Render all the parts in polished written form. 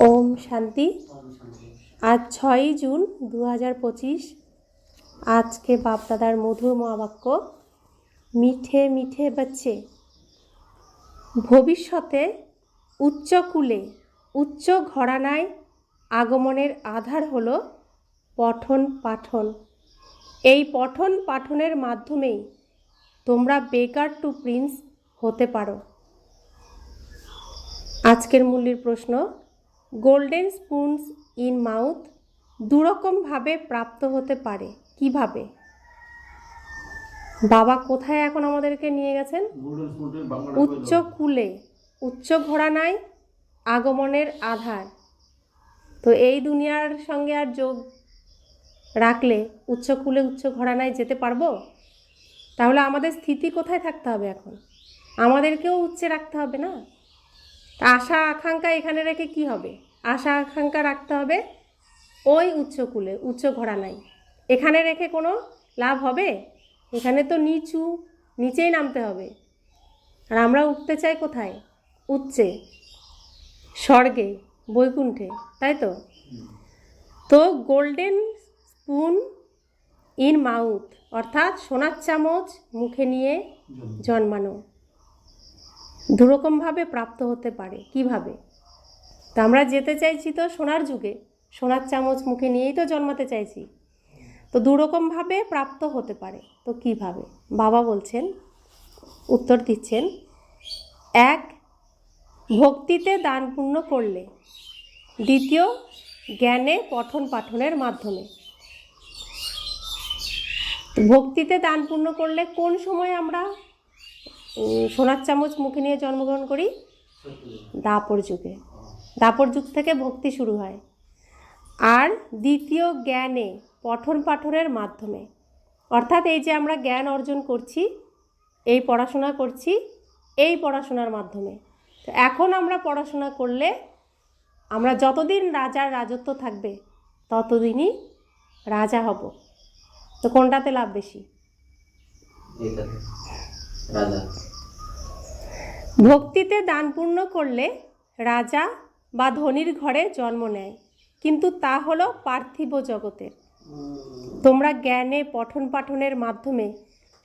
ओम शांति। आज 6 जून 2025। आज के बाप दादार मधुर महावाक्य मिठे मिठे बच्चे। भविष्यते उच्च कूले उच्च घरानाय आगमनेर आधार हलो पठन पाठन। এই পঠন পাঠনের মাধ্যমেই তোমরা বেকার টু প্রিন্স হতে পারো। আজকের মূল্যের প্রশ্ন, গোল্ডেন স্পুনস ইন মাউথ দুরকমভাবে প্রাপ্ত হতে পারে, কিভাবে? বাবা কোথায় এখন আমাদেরকে নিয়ে গেছেন? উচ্চ কূলে উচ্চ ঘরানায় আগমনের আধার। তো এই দুনিয়ার সঙ্গে আর যোগ রাখলে উচ্চ কূলে উচ্চ ঘরানায় যেতে পারবো? তাহলে আমাদের স্থিতি কোথায় থাকতে হবে? এখন আমাদেরকেও উচ্চে রাখতে হবে না? আশা আকাঙ্ক্ষা এখানে রেখে কি হবে? আশা আকাঙ্ক্ষা রাখতে হবে ওই উচ্চ কূলে উচ্চ ঘরানায়। এখানে রেখে কোনো লাভ হবে? এখানে তো নিচেই নামতে হবে। আর আমরা উঠতে চাই কোথায়? উচ্চে, স্বর্গে, বৈকুণ্ঠে, তাই তো? তো গোল্ডেন স্পুন ইন মাউথ অর্থাৎ সোনার চামচ মুখে নিয়ে জন্মানো দুরকমভাবে প্রাপ্ত হতে পারে, কিভাবে? তো আমরা যেতে চাইছি তো সোনার যুগে, সোনার চামচ মুখে নিয়েই তো জন্মাতে চাইছি। তো দুরকমভাবে প্রাপ্ত হতে পারে, তো কিভাবে? বাবা বলছেন, উত্তর দিচ্ছেন, এক, ভক্তিতে দান পুণ্য করলে। দ্বিতীয়, জ্ঞানে পঠন পাঠনের মাধ্যমে। ভক্তিতে দান পুণ্য করলে কোন সময় আমরা সোনার চামচ মুখে নিয়ে জন্মগ্রহণ করি? দাপর যুগে। দাপর যুগ থেকে ভক্তি শুরু হয়। আর দ্বিতীয়, জ্ঞানে পঠন পাঠনের মাধ্যমে, অর্থাৎ এই যে আমরা জ্ঞান অর্জন করছি, এই পড়াশোনা করছি, এই পড়াশোনার মাধ্যমে। তো এখন আমরা পড়াশোনা করলে আমরা যতদিন রাজার রাজত্ব থাকবে ততদিনই রাজা হব। তো কোনটাতে লাভ বেশি? ভক্তিতে দান পুণ্য করলে রাজা বা ধনীর ঘরে জন্ম নেয়, কিন্তু তা হলো পার্থিব জগতের। তোমরা জ্ঞানে পঠন পাঠনের মাধ্যমে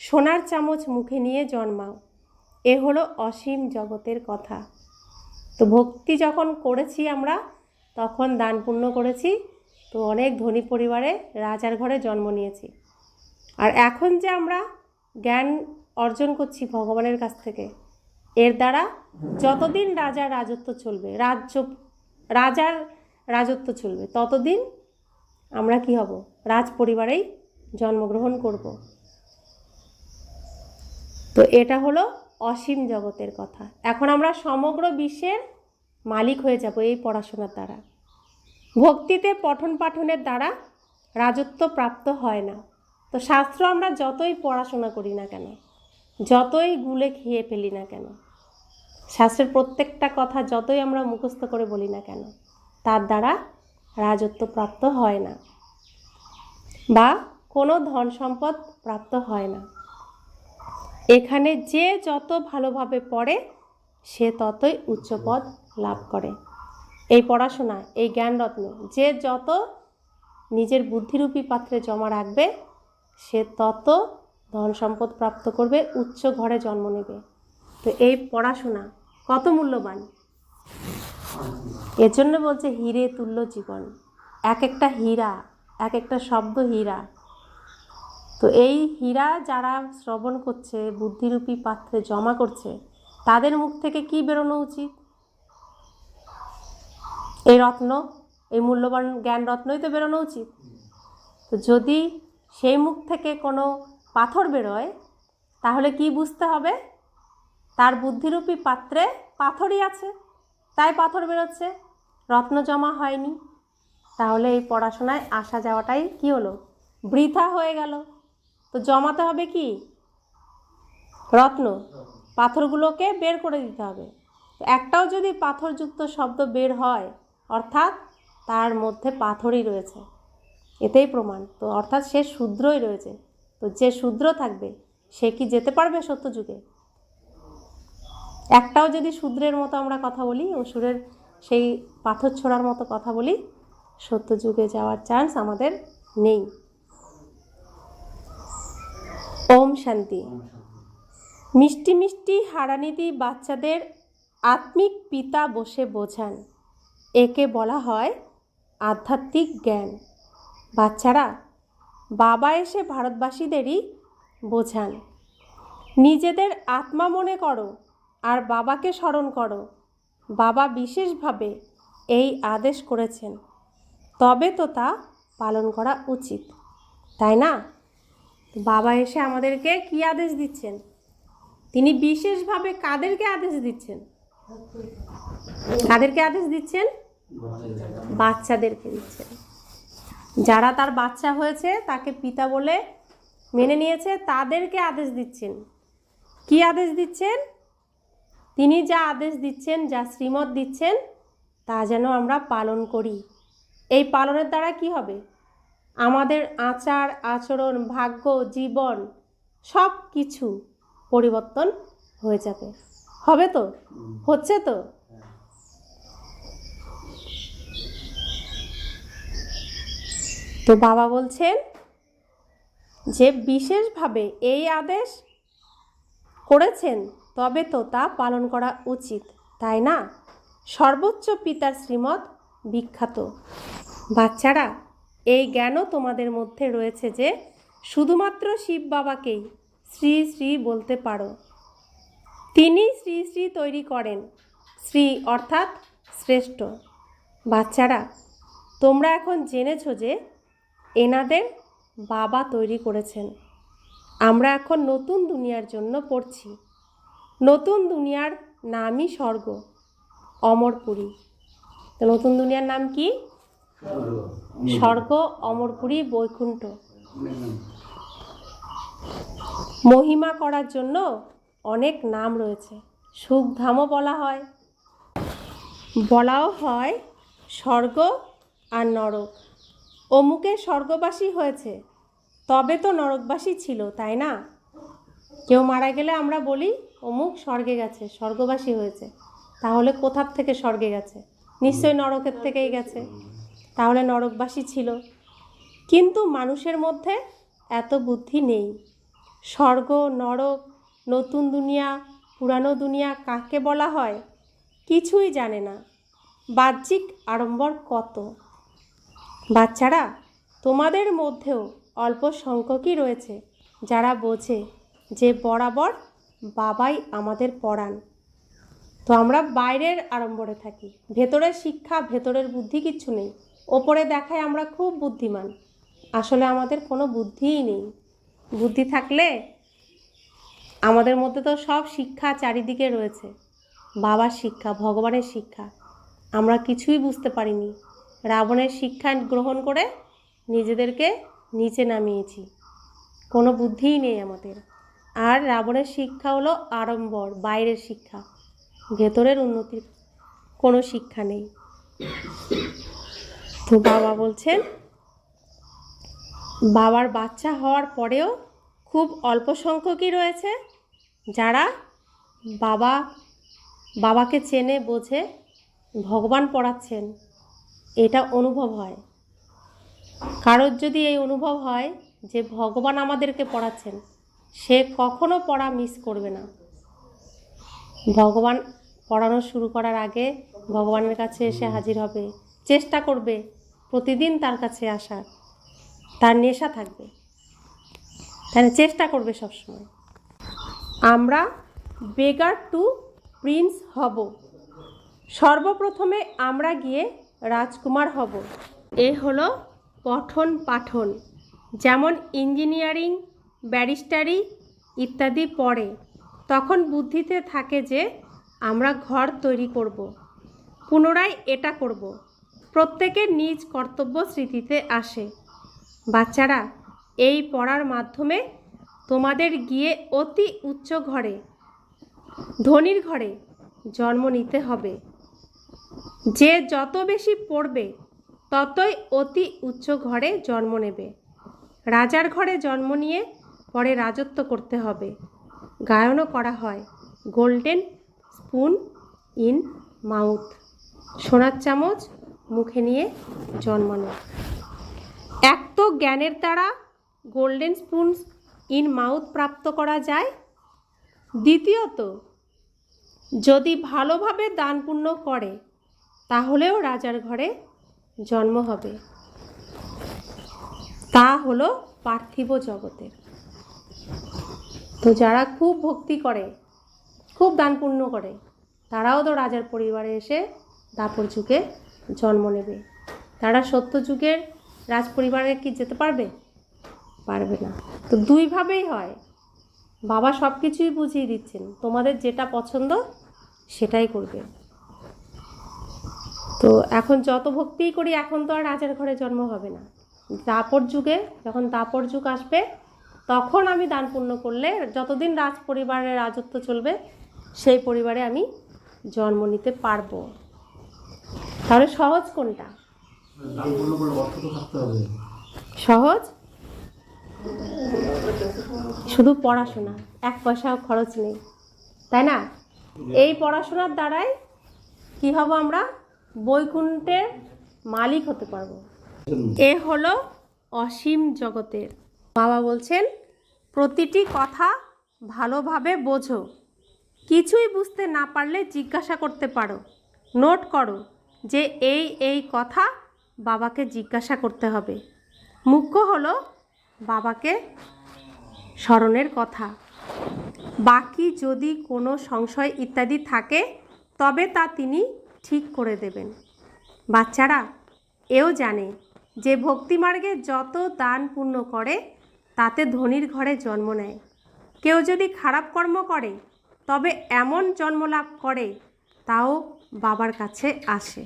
সোনার চামচ মুখে নিয়ে জন্মাও, এ হলো অসীম জগতের কথা। তো ভক্তি যখন করেছি আমরা, তখন দান পুণ্য করেছি, তো অনেক ধনী পরিবারে রাজার ঘরে জন্ম নিয়েছি। আর এখন যে আমরা জ্ঞান অর্জন করছি ভগবানের কাছ থেকে, এর দ্বারা যতদিন রাজার রাজত্ব চলবে, রাজার রাজত্ব চলবে, ততদিন আমরা কি হব? রাজ পরিবারেই জন্মগ্রহণ করব। তো এটা হলো অসীম জগতের কথা। এখন আমরা সমগ্র বিশ্বের মালিক হয়ে যাব এই পড়াশোনার দ্বারা। ভক্তিতে পঠন পাঠনের দ্বারা রাজত্ব প্রাপ্ত হয় না। তো শাস্ত্র আমরা যতই পড়াশোনা করি না কেন, যতই গুলে খেয়ে ফেলি না কেন, শাস্ত্রের প্রত্যেকটা কথা যতই আমরা মুখস্থ করে বলি না কেন, তার দ্বারা রাজত্ব প্রাপ্ত হয় না বা কোনো ধন সম্পদ প্রাপ্ত হয় না। এখানে যে যত ভালোভাবে পড়ে সে ততই উচ্চ পদ লাভ করে। এই পড়াশোনা, এই জ্ঞানরত্ন যে যত নিজের বুদ্ধিরূপী পাত্রে জমা রাখবে, সে তত ধন সম্পদ প্রাপ্ত করবে, উচ্চ ঘরে জন্ম নেবে। তো এই পড়াশোনা কত মূল্যবান! এর জন্য বলছে হীরে তুল্য জীবন। এক একটা হীরা, এক একটা শব্দ হীরা। তো এই হীরা যারা শ্রবণ করছে, বুদ্ধিরূপী পাত্রে জমা করছে, তাদের মুখ থেকে কি বেরোনো উচিত? এই রত্ন, এই মূল্যবান জ্ঞান রত্নই তো বেরোনো উচিত। তো যদি সেই মুখ থেকে কোনো পাথর বেরোয়, তাহলে কি বুঝতে হবে? তার বুদ্ধিরূপী পাত্রে পাথরই আছে, তাই পাথর বেরোচ্ছে, রত্ন জমা হয়নি। তাহলে এই পড়াশোনায় আসা যাওয়াটাই কি হলো? বৃথা হয়ে গেল। তো জমাতে হবে কি? রত্ন। পাথরগুলোকে বের করে দিতে হবে। একটাও যদি পাথরযুক্ত শব্দ বের হয়, অর্থাৎ তার মধ্যে পাথরই রয়েছে, এতেই প্রমাণ। তো অর্থাৎ সে শূদ্রই রয়েছে। তো যে শূদ্র থাকবে সে কি যেতে পারবে সত্যযুগে? একটাও যদি শূদ্রের মতো আমরা কথা বলি, অসুরের সেই পাথর ছোঁড়ার মতো কথা বলি, সত্যযুগে যাওয়ার চান্স আমাদের নেই। ওম শান্তি। মিষ্টি মিষ্টি হারানিধি বাচ্চাদের আত্মিক পিতা বসে বোঝান, একে বলা হয় আধ্যাত্মিক জ্ঞান। বাচ্চারা, বাবা এসে ভারতবাসীদেরই বোঝান, নিজেদের আত্মা মনে করো আর বাবাকে স্মরণ করো। বাবা বিশেষভাবে এই আদেশ করেছেন, তবে তো তা পালন করা উচিত, তাই না? বাবা এসে আমাদেরকে কি আদেশ দিচ্ছেন? তিনি বিশেষভাবে কাদেরকে আদেশ দিচ্ছেন? কাদেরকে আদেশ দিচ্ছেন? বাচ্চাদেরকে দিচ্ছেন। যারা তার বাচ্চা হয়েছে, তাকে পিতা বলে মেনে নিয়েছে, তাদেরকে আদেশ দিচ্ছেন। কি আদেশ দিচ্ছেন? তিনি যা আদেশ দিচ্ছেন, যা শ্রীমত দিচ্ছেন, তা যেন আমরা পালন করি। এই পালনের দ্বারা কি হবে? আমাদের আচার আচরণ, ভাগ্য, জীবন সব কিছু পরিবর্তন হয়ে যাবে। হবে তো? হচ্ছে তো? তো বাবা বলছেন যে বিশেষভাবে এই আদেশ করেছেন, তবে তো তা পালন করা উচিত, তাই না? সর্বোচ্চ পিতার শ্রীমত বিখ্যাত। বাচ্চারা, এই জ্ঞানও তোমাদের মধ্যে রয়েছে যে শুধুমাত্র শিব বাবাকেই শ্রী শ্রী বলতে পারো। তিনি শ্রী শ্রী তৈরি করেন, শ্রী অর্থাৎ শ্রেষ্ঠ। বাচ্চারা, তোমরা এখন জেনেছো যে এনাদের বাবা তৈরি করেছেন। আমরা এখন নতুন দুনিয়ার জন্য পড়ছি। নতুন দুনিয়ার নামই স্বর্গ, অমরপুরী। তো নতুন দুনিয়ার নাম কি? স্বর্গ, অমরপুরী, বৈকুণ্ঠ। মহিমা করার জন্য অনেক নাম রয়েছে। সুখধামও বলা হয়, বলাও হয় স্বর্গ আর নরক। অমুকে স্বর্গবাসী হয়েছে, তবে তো নরকবাসী ছিল, তাই না? কেউ মারা গেলে আমরা বলি অমুক স্বর্গে গেছে, স্বর্গবাসী হয়েছে। তাহলে কোথার থেকে স্বর্গে গেছে? নিশ্চয়ই নরকের থেকেই গেছে। তাহলে নরকবাসী ছিল। কিন্তু মানুষের মধ্যে এত বুদ্ধি নেই। স্বর্গ, নরক, নতুন দুনিয়া, পুরানো দুনিয়া কাকে বলা হয় কিছুই জানে না। বাহ্যিক আড়ম্বর কত। বাচ্চারা, তোমাদের মধ্যেও অল্প সংখ্যকই রয়েছে যারা বোঝে যে বরাবর বাবাই আমাদের পড়ান। তো আমরা বাইরের আড়ম্বরে থাকি, ভেতরের শিক্ষা, ভেতরের বুদ্ধি কিচ্ছু নেই। ওপরে দেখায় আমরা খুব বুদ্ধিমান, আসলে আমাদের কোনো বুদ্ধিই নেই। বুদ্ধি থাকলে আমাদের মধ্যে তো সব শিক্ষা চারিদিকে রয়েছে, বাবার শিক্ষা, ভগবানের শিক্ষা। আমরা কিছুই বুঝতে পারিনি, রাবণের শিক্ষা গ্রহণ করে নিজেদেরকে নিচে নামিয়েছি। কোনো বুদ্ধিই নেই আমাদের। আর রাবণের শিক্ষা হলো আড়ম্বর, বাইরের শিক্ষা, ভেতরের উন্নতির কোনো শিক্ষা নেই। তো বাবা বলছেন, বাবার বাচ্চা হওয়ার পরেও খুব অল্প সংখ্যকই রয়েছে যারা বাবাকে চেনে, বোঝে, ভগবান পড়াচ্ছেন, এটা অনুভব হয়। কারোর যদি এই অনুভব হয় যে ভগবান আমাদেরকে পড়াচ্ছেন, সে কখনো পড়া মিস করবে না। ভগবান পড়ানো শুরু করার আগে ভগবানের কাছে এসে হাজির হবে, চেষ্টা করবে প্রতিদিন তার কাছে আসার। তার নেশা থাকবে, তাহলে চেষ্টা করবে সবসময়। আমরা বেগার টু প্রিন্স হব। সর্বপ্রথমে আমরা গিয়ে রাজকুমার হব। এ হলো পঠন পাঠন। যেমন ইঞ্জিনিয়ারিং, ব্যারিস্টারি ইত্যাদি পড়ে, তখন বুদ্ধিতে থাকে যে আমরা ঘর তৈরি করব, পুনরায় এটা করব। প্রত্যেকের নিজ কর্তব্য স্মৃতিতে আসে। বাচ্চারা, এই পড়ার মাধ্যমে তোমাদের গিয়ে অতি উচ্চ ঘরে, ধনীর ঘরে জন্ম নিতে হবে। যে যত বেশি পড়বে ততই অতি উচ্চ ঘরে জন্ম নেবে। রাজার ঘরে জন্ম নিয়ে পরে রাজত্ব করতে হবে। গায়নও করা হয়, গোল্ডেন স্পুন ইন মাউথ। সোনার চামচ মুখে নিয়ে জন্মানো। এক তো জ্ঞানের দ্বারা গোল্ডেন স্পুন ইন মাউথ প্রাপ্ত করা যায়, দ্বিতীয়ত যদি ভালোভাবে দান পুণ্য করে তাহলেও রাজার ঘরে জন্ম হবে। তা হলো পার্থিব জগতের। তো যারা খুব ভক্তি করে, খুব দান পুণ্য করে, তারাও তো রাজার পরিবারে এসে দাপর যুগে জন্ম নেবে। তারা সত্য যুগের রাজ পরিবারে কি যেতে পারবে? পারবে না। তো দুইভাবেই হয়। বাবা সব কিছুই বুঝিয়ে দিচ্ছেন, তোমাদের যেটা পছন্দ সেটাই করবে। তো এখন যত ভক্তিই করি, এখন তো আর রাজার ঘরে জন্ম হবে না। দাপর যুগে, যখন দাপর যুগ আসবে, তখন আমি দান পুণ্য করলে যতদিন রাজ পরিবারের রাজত্ব চলবে সেই পরিবারে আমি জন্ম নিতে পারবো। তাহলে সহজ কোনটা? সহজ শুধু পড়াশোনা, এক পয়সাও খরচ নেই, তাই না? এই পড়াশোনার দ্বারাই কি হব? আমরা বৈকুণ্ঠের মালিক হতে পারবো। এ হলো অসীম জগতের। বাবা বলছেন প্রতিটি কথা ভালোভাবে বোঝো, কিছুই বুঝতে না পারলে জিজ্ঞাসা করতে পারো। নোট করো যে এই কথা বাবাকে জিজ্ঞাসা করতে হবে। মুখ্য হলো বাবাকে স্মরণের কথা। বাকি যদি কোনো সংশয় ইত্যাদি থাকে তবে তা তিনি ঠিক করে দেবেন। বাচ্চারা এও জানে যে ভক্তিমার্গে যত দান পুণ্য করে তাতে ধনীর ঘরে জন্ম নেয়। কেউ যদি খারাপ কর্ম করে তবে এমন জন্ম লাভ করে তাও বাবার কাছে আসে।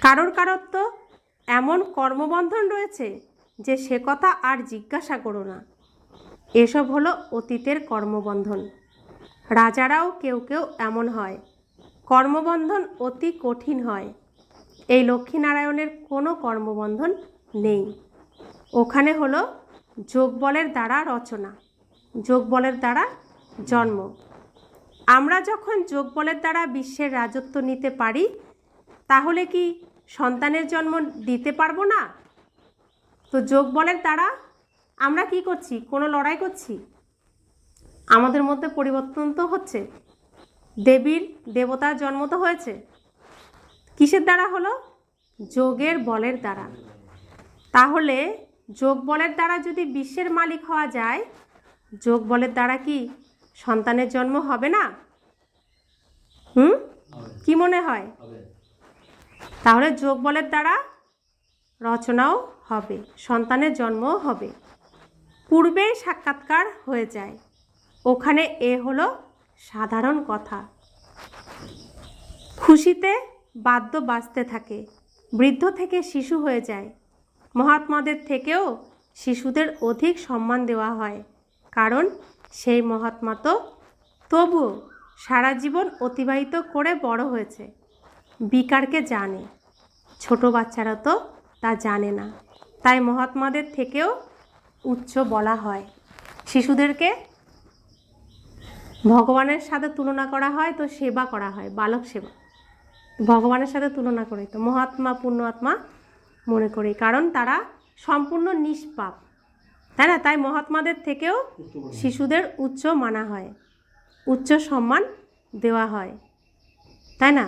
কারোর তো এমন কর্মবন্ধন রয়েছে যে সে কথা আর জিজ্ঞাসা করো না। এসব হলো অতীতের কর্মবন্ধন। রাজারাও কেউ এমন হয়, কর্মবন্ধন অতি কঠিন হয়। এই লক্ষ্মীনারায়ণের কোনো কর্মবন্ধন নেই। ওখানে হলো যোগবলের দ্বারা রচনা, যোগবলের দ্বারা জন্ম। আমরা যখন যোগবলের দ্বারা বিশ্বের রাজত্ব নিতে পারি তাহলে কি সন্তানের জন্ম দিতে পারবো না? তো যোগবলের দ্বারা আমরা কি করছি? কোনো লড়াই করছি? আমাদের মধ্যে পরিবর্তন তো হচ্ছে, দেবীর দেবতার জন্ম তো হয়েছে। কিসের দ্বারা হলো? যোগের বলের দ্বারা। তাহলে যোগ বলের দ্বারা যদি বিশ্বের মালিক হওয়া যায়, যোগ বলের দ্বারা কি সন্তানের জন্ম হবে না? কি মনে হয়? তাহলে যোগ বলের দ্বারা রচনাও হবে, সন্তানের জন্মও হবে। পূর্বেই সাক্ষাৎকার হয়ে যায়। ওখানে এ হলো সাধারণ কথা। খুশিতে বাদ্য বাজতে থাকে, বৃদ্ধ থেকে শিশু হয়ে যায়। মহাত্মাদের থেকেও শিশুদের অধিক সম্মান দেওয়া হয়, কারণ সেই মহাত্মা তো তবুও সারা জীবন অতিবাহিত করে বড় হয়েছে, বিকারকে জানে। ছোট বাচ্চারা তো তা জানে না, তাই মহাত্মাদের থেকেও উচ্চ বলা হয়। শিশুদেরকে ভগবানের সাথে তুলনা করা হয়, তো সেবা করা হয়, বালক সেবা। ভগবানের সাথে তুলনা করে তো মহাত্মা পূর্ণ আত্মা মনে করি, কারণ তারা সম্পূর্ণ নিষ্পাপ, তাই না? তাই মহাত্মাদের থেকেও শিশুদের উচ্চ মানা হয়, উচ্চ সম্মান দেওয়া হয়, তাই না?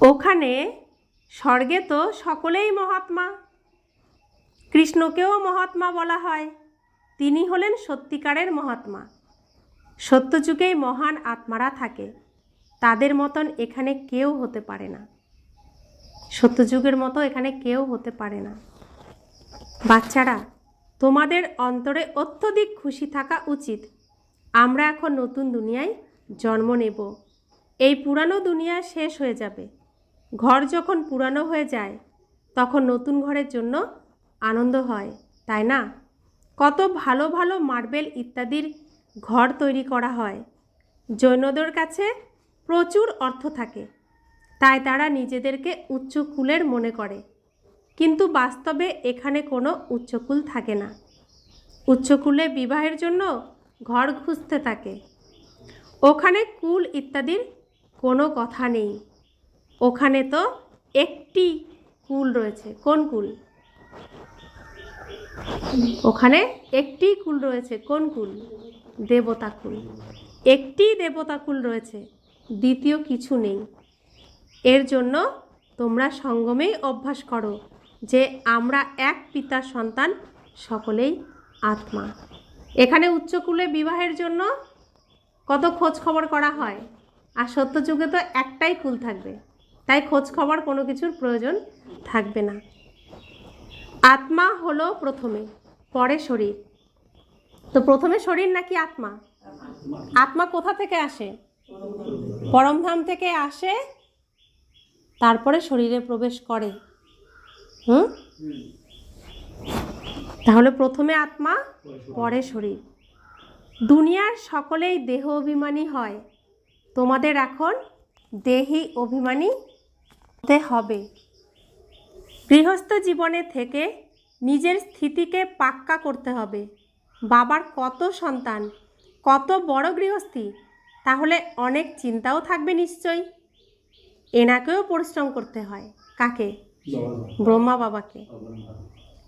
ওখানে স্বর্গে তো সকলেই মহাত্মা। কৃষ্ণকেও মহাত্মা বলা হয়, তিনি হলেন সত্যিকারের মহাত্মা। সত্যযুগেই মহান আত্মারা থাকে, তাদের মতন এখানে কেউ হতে পারে না। সত্যযুগের মতো এখানে কেউ হতে পারে না। বাচ্চারা, তোমাদের অন্তরে অত্যধিক খুশি থাকা উচিত। আমরা এখন নতুন দুনিয়ায় জন্ম নেব। এই পুরানো দুনিয়া শেষ হয়ে যাবে। ঘর যখন পুরানো হয়ে যায় তখন নতুন ঘরের জন্য আনন্দ হয়, তাই না? কত ভালো ভালো মার্বেল ইত্যাদির ঘর তৈরি করা হয়। জৈনদের কাছে প্রচুর অর্থ থাকে, তাই তারা নিজেদেরকে উচ্চকুলের মনে করে, কিন্তু বাস্তবে এখানে কোনো উচ্চকুল থাকে না। উচ্চকুলে বিবাহের জন্য ঘর খুঁজতে থাকে। ওখানে কুল ইত্যাদির কোনো কথা নেই। ওখানে তো একটি কুল রয়েছে। কোন কুল? ওখানে একটি কুল রয়েছে। কোন কুল? দেবতা কুল। একটি দেবতা কুল রয়েছে, দ্বিতীয় কিছু নেই। এর জন্য তোমরা সঙ্গমেই অভ্যাস করো যে আমরা এক পিতার সন্তান, সকলেই আত্মা। এখানে উচ্চকুলে বিবাহের জন্য কত খোঁজ খবর করা হয়, আর সত্যযুগে তো একটাই কুল থাকবে, তাই খোঁজ খবর কোনো কিছুর প্রয়োজন থাকবে না। আত্মা হলো প্রথমে, পরে শরীর। তো প্রথমে শরীর নাকি আত্মা? আত্মা কোথা থেকে আসে? পরমধাম থেকে আসে, তারপরে শরীরে প্রবেশ করে। তাহলে প্রথমে আত্মা, পরে শরীর। দুনিয়ার সকলেই দেহ অভিমানী হয়, তোমাদের এখন দেহি অভিমানী হতে হবে। গৃহস্থ জীবনে থেকে নিজের স্থিতিকে পাক্কা করতে হবে। বাবার কত সন্তান, কত বড় গৃহস্থী, তাহলে অনেক চিন্তাও থাকবে নিশ্চয়ই। এনাকেও পরিশ্রম করতে হয়। কাকে? ব্রহ্মা বাবাকে।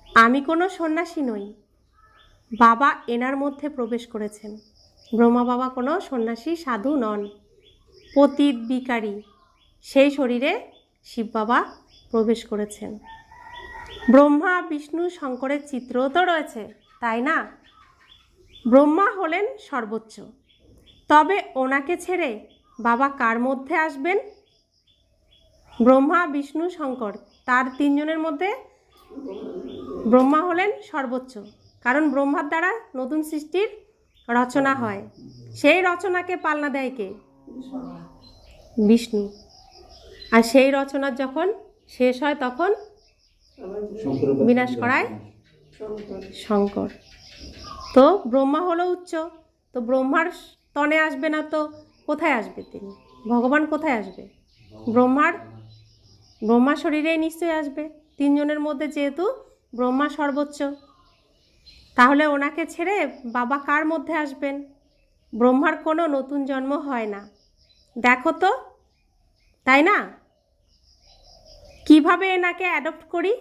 আমি কোনো সন্ন্যাসী নই, বাবা এনার মধ্যে প্রবেশ করেছেন। ব্রহ্মা বাবা কোনো সন্ন্যাসী সাধু নন, পতিত বিকারী। সেই শরীরে শিব বাবা প্রবেশ করেছেন। ব্রহ্মা বিষ্ণু শঙ্করের চিত্রও তো রয়েছে, তাই না? ব্রহ্মা হলেন সর্বোচ্চ, তবে ওনাকে ছেড়ে বাবা কার মধ্যে আসবেন? ব্রহ্মা বিষ্ণু শঙ্কর, তার তিনজনের মধ্যে ব্রহ্মা হলেন সর্বোচ্চ, কারণ ব্রহ্মার দ্বারা নতুন সৃষ্টির রচনা হয়। সেই রচনাকে পালনা দেয় কে? বিষ্ণু। আর সেই রচনা যখন শেষ হয় তখন বিনাশ করায় শঙ্কর। তো ব্রহ্মা হলো উচ্চ, তো ব্রহ্মার তনে আসবে না তো কোথায় আসবে তিনি? ভগবান কোথায় আসবে? ব্রহ্মা শরীরেই নিশ্চয়ই আসবে। তিনজনের মধ্যে যেহেতু ব্রহ্মা সর্বোচ্চ, তাহলে ওনাকে ছেড়ে বাবা কার মধ্যে আসবেন? ব্রহ্মার কোনো নতুন জন্ম হয় না, দেখো তো, তাই না? কিভাবে এনাকে অ্যাডপ্ট করি?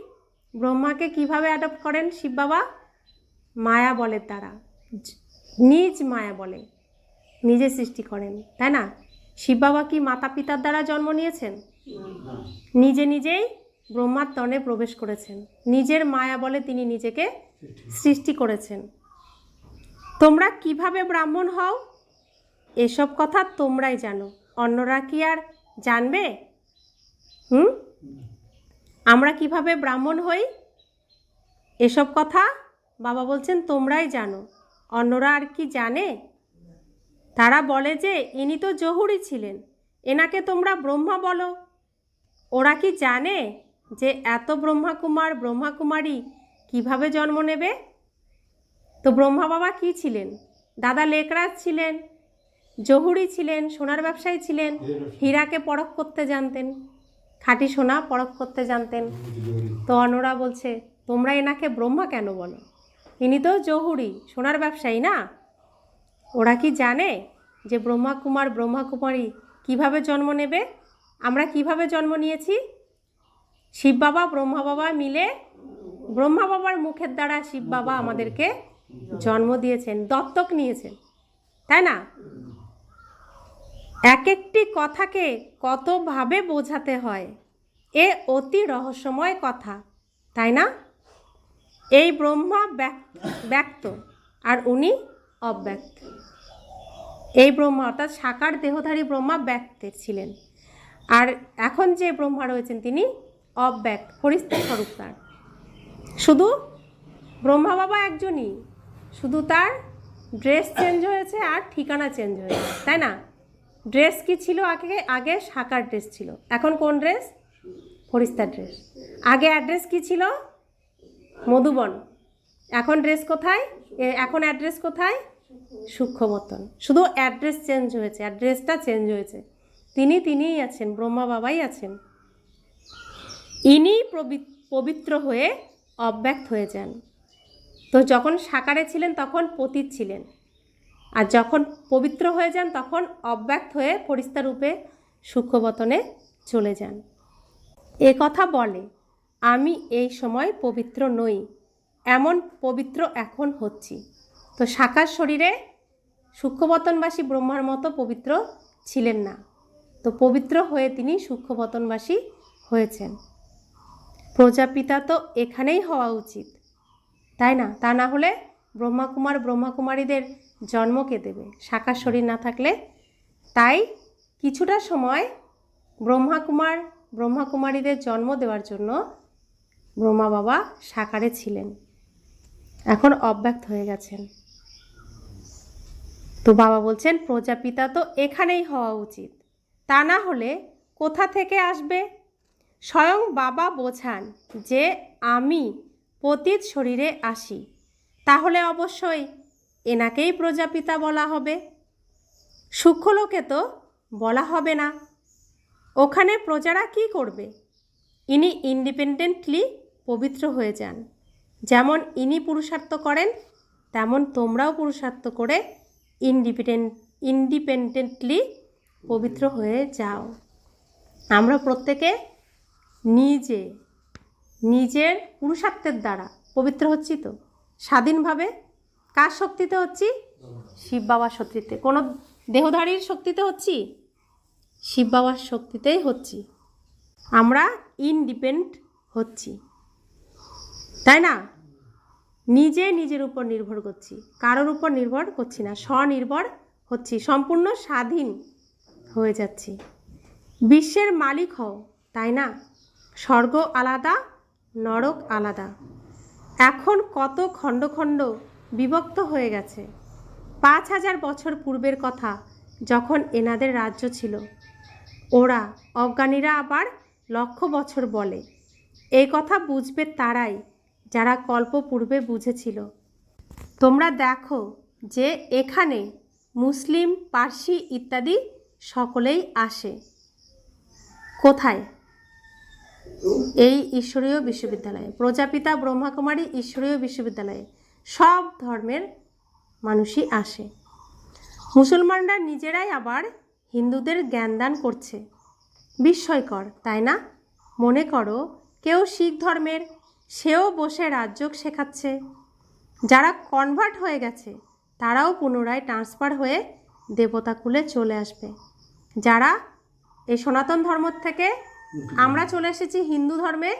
ব্রহ্মাকে কিভাবে অ্যাডপ্ট করেন শিব বাবা? মায়া বলের দ্বারা, নিজ মায়া বলে নিজে সৃষ্টি করেন, তাই না? শিব বাবা কি মাতা পিতার দ্বারা জন্ম নিয়েছেন? নিজে নিজেই ব্রহ্মার তনে প্রবেশ করেছেন, নিজের মায়া বলে তিনি নিজেকে সৃষ্টি করেছেন। তোমরা কিভাবে ব্রাহ্মণ হও এসব কথা তোমরাই জানো, অন্যরা কি আর জানবে? আমরা কিভাবে ব্রাহ্মণ হই এসব কথা বাবা বলছেন তোমরাই জানো, অন্যরা আর কি জানে? তারা বলে যে ইনি তো জহুরি ছিলেন, এনাকে তোমরা ব্রহ্মা বলো। ওরা কি জানে যে এত ব্রহ্মাকুমার ব্রহ্মাকুমারী কিভাবে জন্ম নেবে? তো ব্রহ্মা বাবা কি ছিলেন? দাদা লেকরাজ ছিলেন, জহুরি ছিলেন, সোনার ব্যবসায়ী ছিলেন, হীরাকে পরখ করতে জানতেন, খাঁটি সোনা পরখ করতে জানতেন। তো অন্যরা বলছে তোমরা এনাকে ব্রহ্মা কেন বলো? ইনি তো জহুরি, সোনার ব্যবসায়ী না? ওরা কি জানে যে ব্রহ্মাকুমার ব্রহ্মাকুমারী কিভাবে জন্ম নেবে? আমরা কিভাবে জন্ম নিয়েছি? শিব বাবা ব্রহ্মা বাবা মিলে, ব্রহ্মা বাবার মুখের দ্বারা শিব বাবা আমাদেরকে জন্ম দিয়েছেন, দত্তক নিয়েছেন, তাই না? এক একটি কথাকে কতভাবে বোঝাতে হয়, এ অতি রহস্যময় কথা, তাই না? এই ব্রহ্মা ব্যক্ত আর উনি অব্যক্ত। এই ব্রহ্মা অর্থাৎ সাকার দেহধারী ব্রহ্মা ব্যক্তের ছিলেন, আর এখন যে ব্রহ্মা রয়েছেন তিনি অব্যক্ত, ফরিস্তা স্বরূপ তার। শুধু ব্রহ্মা বাবা একজনই, শুধু তার ড্রেস চেঞ্জ হয়েছে আর ঠিকানা চেঞ্জ হয়েছে, তাই না? ড্রেস কি ছিল? আগে সাকার ড্রেস ছিল, এখন কোন ড্রেস? ফরিস্তার ড্রেস। আগে অ্যাড্রেস কি ছিল? মধুবন। এখন ড্রেস কোথায়? এখন অ্যাড্রেস কোথায়? সূক্ষ্মবতন। শুধু অ্যাড্রেস চেঞ্জ হয়েছে, অ্যাড্রেসটা চেঞ্জ হয়েছে। তিনিই আছেন, ব্রহ্মা বাবাই আছেন। ইনি পবিত্র হয়ে অব্যক্ত হয়ে যান। তো যখন সাকারে ছিলেন তখন পতিত ছিলেন, আর যখন পবিত্র হয়ে যান তখন অব্যক্ত হয়ে ফরিস্তা রূপে সূক্ষ্মবতনে চলে যান। এ কথা বলে আমি এই সময় পবিত্র নই, এমন পবিত্র এখন হচ্ছি। তো সাকার শরীরে সূক্ষ্মবতনবাসী ব্রহ্মার মতো পবিত্র ছিলেন না, তো পবিত্র হয়ে তিনি সূক্ষ্মবতনবাসী হয়েছেন। প্রজাপিতা তো এখানেই হওয়া উচিত, তাই না? তা না হলে ব্রহ্মাকুমার ব্রহ্মাকুমারীদের জন্ম কে দেবে সাকার শরীর না থাকলে? তাই কিছুটা সময় ব্রহ্মাকুমার ব্রহ্মাকুমারীদের জন্ম দেওয়ার জন্য ব্রহ্মা বাবা সাকারে ছিলেন, এখন অব্যক্ত হয়ে গেছেন। তো বাবা বলছেন প্রজাপিতা তো এখানেই হওয়া উচিত, তা না হলে কোথা থেকে আসবে? স্বয়ং বাবা বোঝান যে আমি পতিত শরীরে আসি, তাহলে অবশ্যই এনাকেই প্রজাপিতা বলা হবে। সূক্ষ্মলোকে তো বলা হবে না, ওখানে প্রজারা কি করবে? ইনি ইন্ডিপেন্ডেন্টলি পবিত্র হয়ে যান। যেমন ইনি পুরুষার্থ করেন, তেমন তোমরাও পুরুষার্থ করে ইন্ডিপেন্ডেন্টলি পবিত্র হয়ে যাও। আমরা প্রত্যেকে নিজের পুরুষার্থের দ্বারা পবিত্র হচ্ছি, তো স্বাধীনভাবে। কার শক্তিতে হচ্ছি? শিব বাবার শক্তিতে। কোনো দেহধারীর শক্তিতে হচ্ছি? শিব বাবার শক্তিতেই হচ্ছি। আমরা ইন্ডিপেন্ডেন্ট হচ্ছি, তাই না? নিজের উপর নির্ভর করছি, কারোর উপর নির্ভর করছি না, স্বনির্ভর হচ্ছি, সম্পূর্ণ স্বাধীন হয়ে যাচ্ছি। বিশ্বের মালিক হও, তাই না? স্বর্গ আলাদা, নরক আলাদা। এখন কত খণ্ড খণ্ড বিভক্ত হয়ে গেছে। 5000 বছর পূর্বের কথা, যখন এনাদের রাজ্য ছিল। ওরা অজ্ঞানীরা আবার 1,00,000 বছর বলে। এই কথা বুঝবে তারাই যারা কল্প পূর্বে বুঝেছিল। তোমরা দেখো যে এখানে মুসলিম, পার্সি ইত্যাদি সকলেই আসে। কোথায়? এই ঈশ্বরীয় বিশ্ববিদ্যালয়ে, প্রজাপিতা ব্রহ্মাকুমারী ঈশ্বরীয় বিশ্ববিদ্যালয়ে সব ধর্মের মানুষই আসে। মুসলমানরা নিজেরাই আবার হিন্দুদের জ্ঞানদান করছে। বিস্ময়কর, তাই না? মনে করো কেউ শিখ ধর্মের, সেও বসে রাজযোগ শেখাচ্ছে। যারা কনভার্ট হয়ে গেছে তারাও পুনরায় ট্রান্সফার হয়ে দেবতাকুলে চলে আসবে। যারা এই সনাতন ধর্ম থেকে আমরা চলে এসেছি হিন্দু ধর্মে,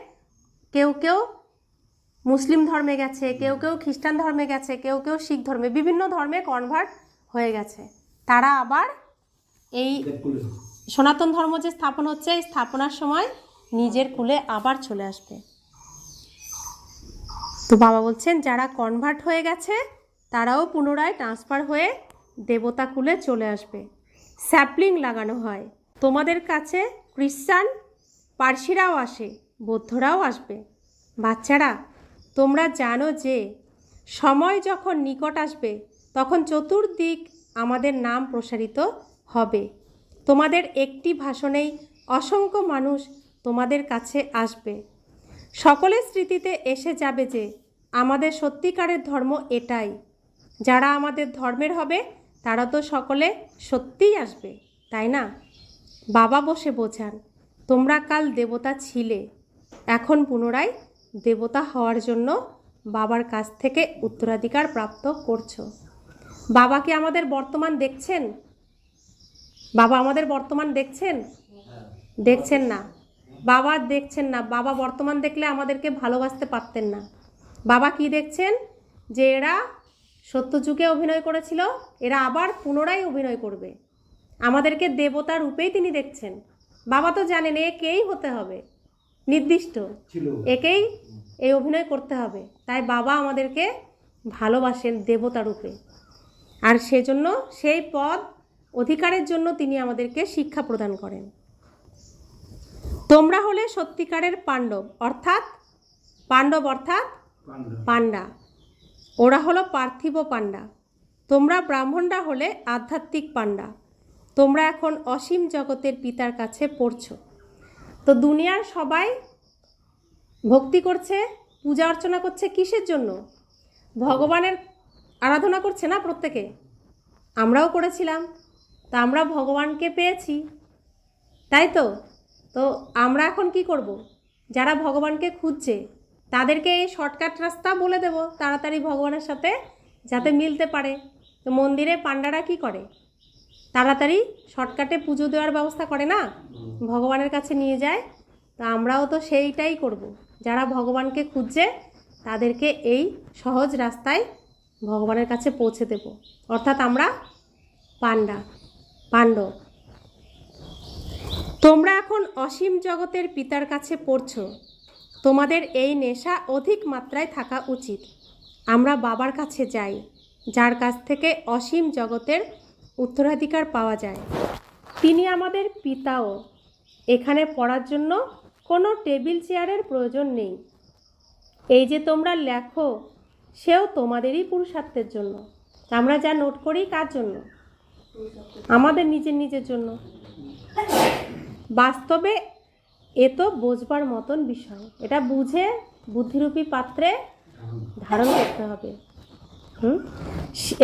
কেউ কেউ মুসলিম ধর্মে গেছে, কেউ কেউ খ্রিস্টান ধর্মে গেছে, কেউ কেউ শিখ ধর্মে, বিভিন্ন ধর্মে কনভার্ট হয়ে গেছে। তারা আবার এই সনাতন ধর্ম যে স্থাপন হচ্ছে, এই স্থাপনার সময় নিজের কুলে আবার চলে আসবে। তো বাবা বলছেন যারা কনভার্ট হয়ে গেছে তারাও পুনরায় ট্রান্সফার হয়ে দেবতা কুলে চলে আসবে। স্যাপলিং লাগানো হয়। তোমাদের কাছে খ্রিস্টান, পার্সিরাও আসে, বৌদ্ধরাও আসবে। বাচ্চারা, তোমরা জানো যে সময় যখন নিকট আসবে তখন চতুর্দিক আমাদের নাম প্রসারিত হবে। তোমাদের একটি ভাষণেই অসংখ্য মানুষ তোমাদের কাছে আসবে। সকলের স্মৃতিতে এসে যাবে যে আমাদের সত্যিকারের ধর্ম এটাই। যারা আমাদের ধর্মের হবে তারা তো সকলে সত্যিই আসবে, তাই না? বাবা বসে বোঝান তোমরা কাল দেবতা ছিলে, এখন পুনরায় দেবতা হওয়ার জন্য বাবার কাছ থেকে উত্তরাধিকার প্রাপ্ত করছো। বাবা কি আমাদের বর্তমান দেখছেন? বাবা আমাদের বর্তমান দেখছেন? দেখছেন না। বাবা দেখছেন না। বাবা বর্তমান দেখলে আমাদেরকে ভালোবাসতে পারতেন না। বাবা কি দেখছেন? যে এরা সত্যযুগে অভিনয় করেছিল, এরা আবার পুনরায় অভিনয় করবে। আমাদেরকে দেবতা রূপেই তিনি দেখছেন। বাবা তো জানেন একেই হতে হবে, নির্দিষ্ট একেই এই অভিনয় করতে হবে। তাই বাবা আমাদেরকে ভালোবাসেন দেবতা রূপে, আর সেজন্য সেই পদ অধিকারের জন্য তিনি আমাদেরকে শিক্ষা প্রদান করেন। তোমরা হলে সত্যিকারের পাণ্ডব অর্থাৎ পাণ্ডা, ওরা হলো পার্থিব পাণ্ডা। তোমরা ব্রাহ্মণরা হলে আধ্যাত্মিক পাণ্ডা। তোমরা এখন অসীম জগতের পিতার কাছে পড়ছো। তো দুনিয়ার সবাই ভক্তি করছে, পূজা অর্চনা করছে কিসের জন্য? ভগবানের আরাধনা করছে না প্রত্যেকে? আমরাও করেছিলাম, তা আমরা ভগবানকে পেয়েছি, তাই তো? তো আমরা এখন কি করব? যারা ভগবানকে খুঁজছে তাদেরকে এই শর্টকাট রাস্তা বলে দেব তাড়াতাড়ি ভগবানের সাথে যাতে মিলতে পারে। তো মন্দিরে পান্ডারা কি করে? তাড়াতাড়ি শর্টকাটে পুজো দেওয়ার ব্যবস্থা করে না, ভগবানের কাছে নিয়ে যায়। তো আমরাও তো সেইটাই করব। যারা ভগবানকে খুঁজছে তাদেরকে এই সহজ রাস্তায় ভগবানের কাছে পৌঁছে দেব, অর্থাৎ আমরা পাণ্ডব। তোমরা এখন অসীম জগতের পিতার কাছে পড়ছো, তোমাদের এই নেশা অধিক মাত্রায় থাকা উচিত। আমরা বাবার কাছে যাই, যার কাছ থেকে অসীম জগতের উত্তরাধিকার পাওয়া যায়। তিনি আমাদের পিতাও। এখানে পড়ার জন্য কোনো টেবিল চেয়ারের প্রয়োজন নেই। এই যে তোমরা লেখো, সেও তোমাদেরই পুরুষার্থের জন্য। আমরা যা নোট করি কার জন্য? আমাদের নিজের জন্য। বাস্তবে এ তো বোঝবার মতন বিষয়। এটা বুঝে বুদ্ধিরূপী পাত্রে ধারণ করতে হবে।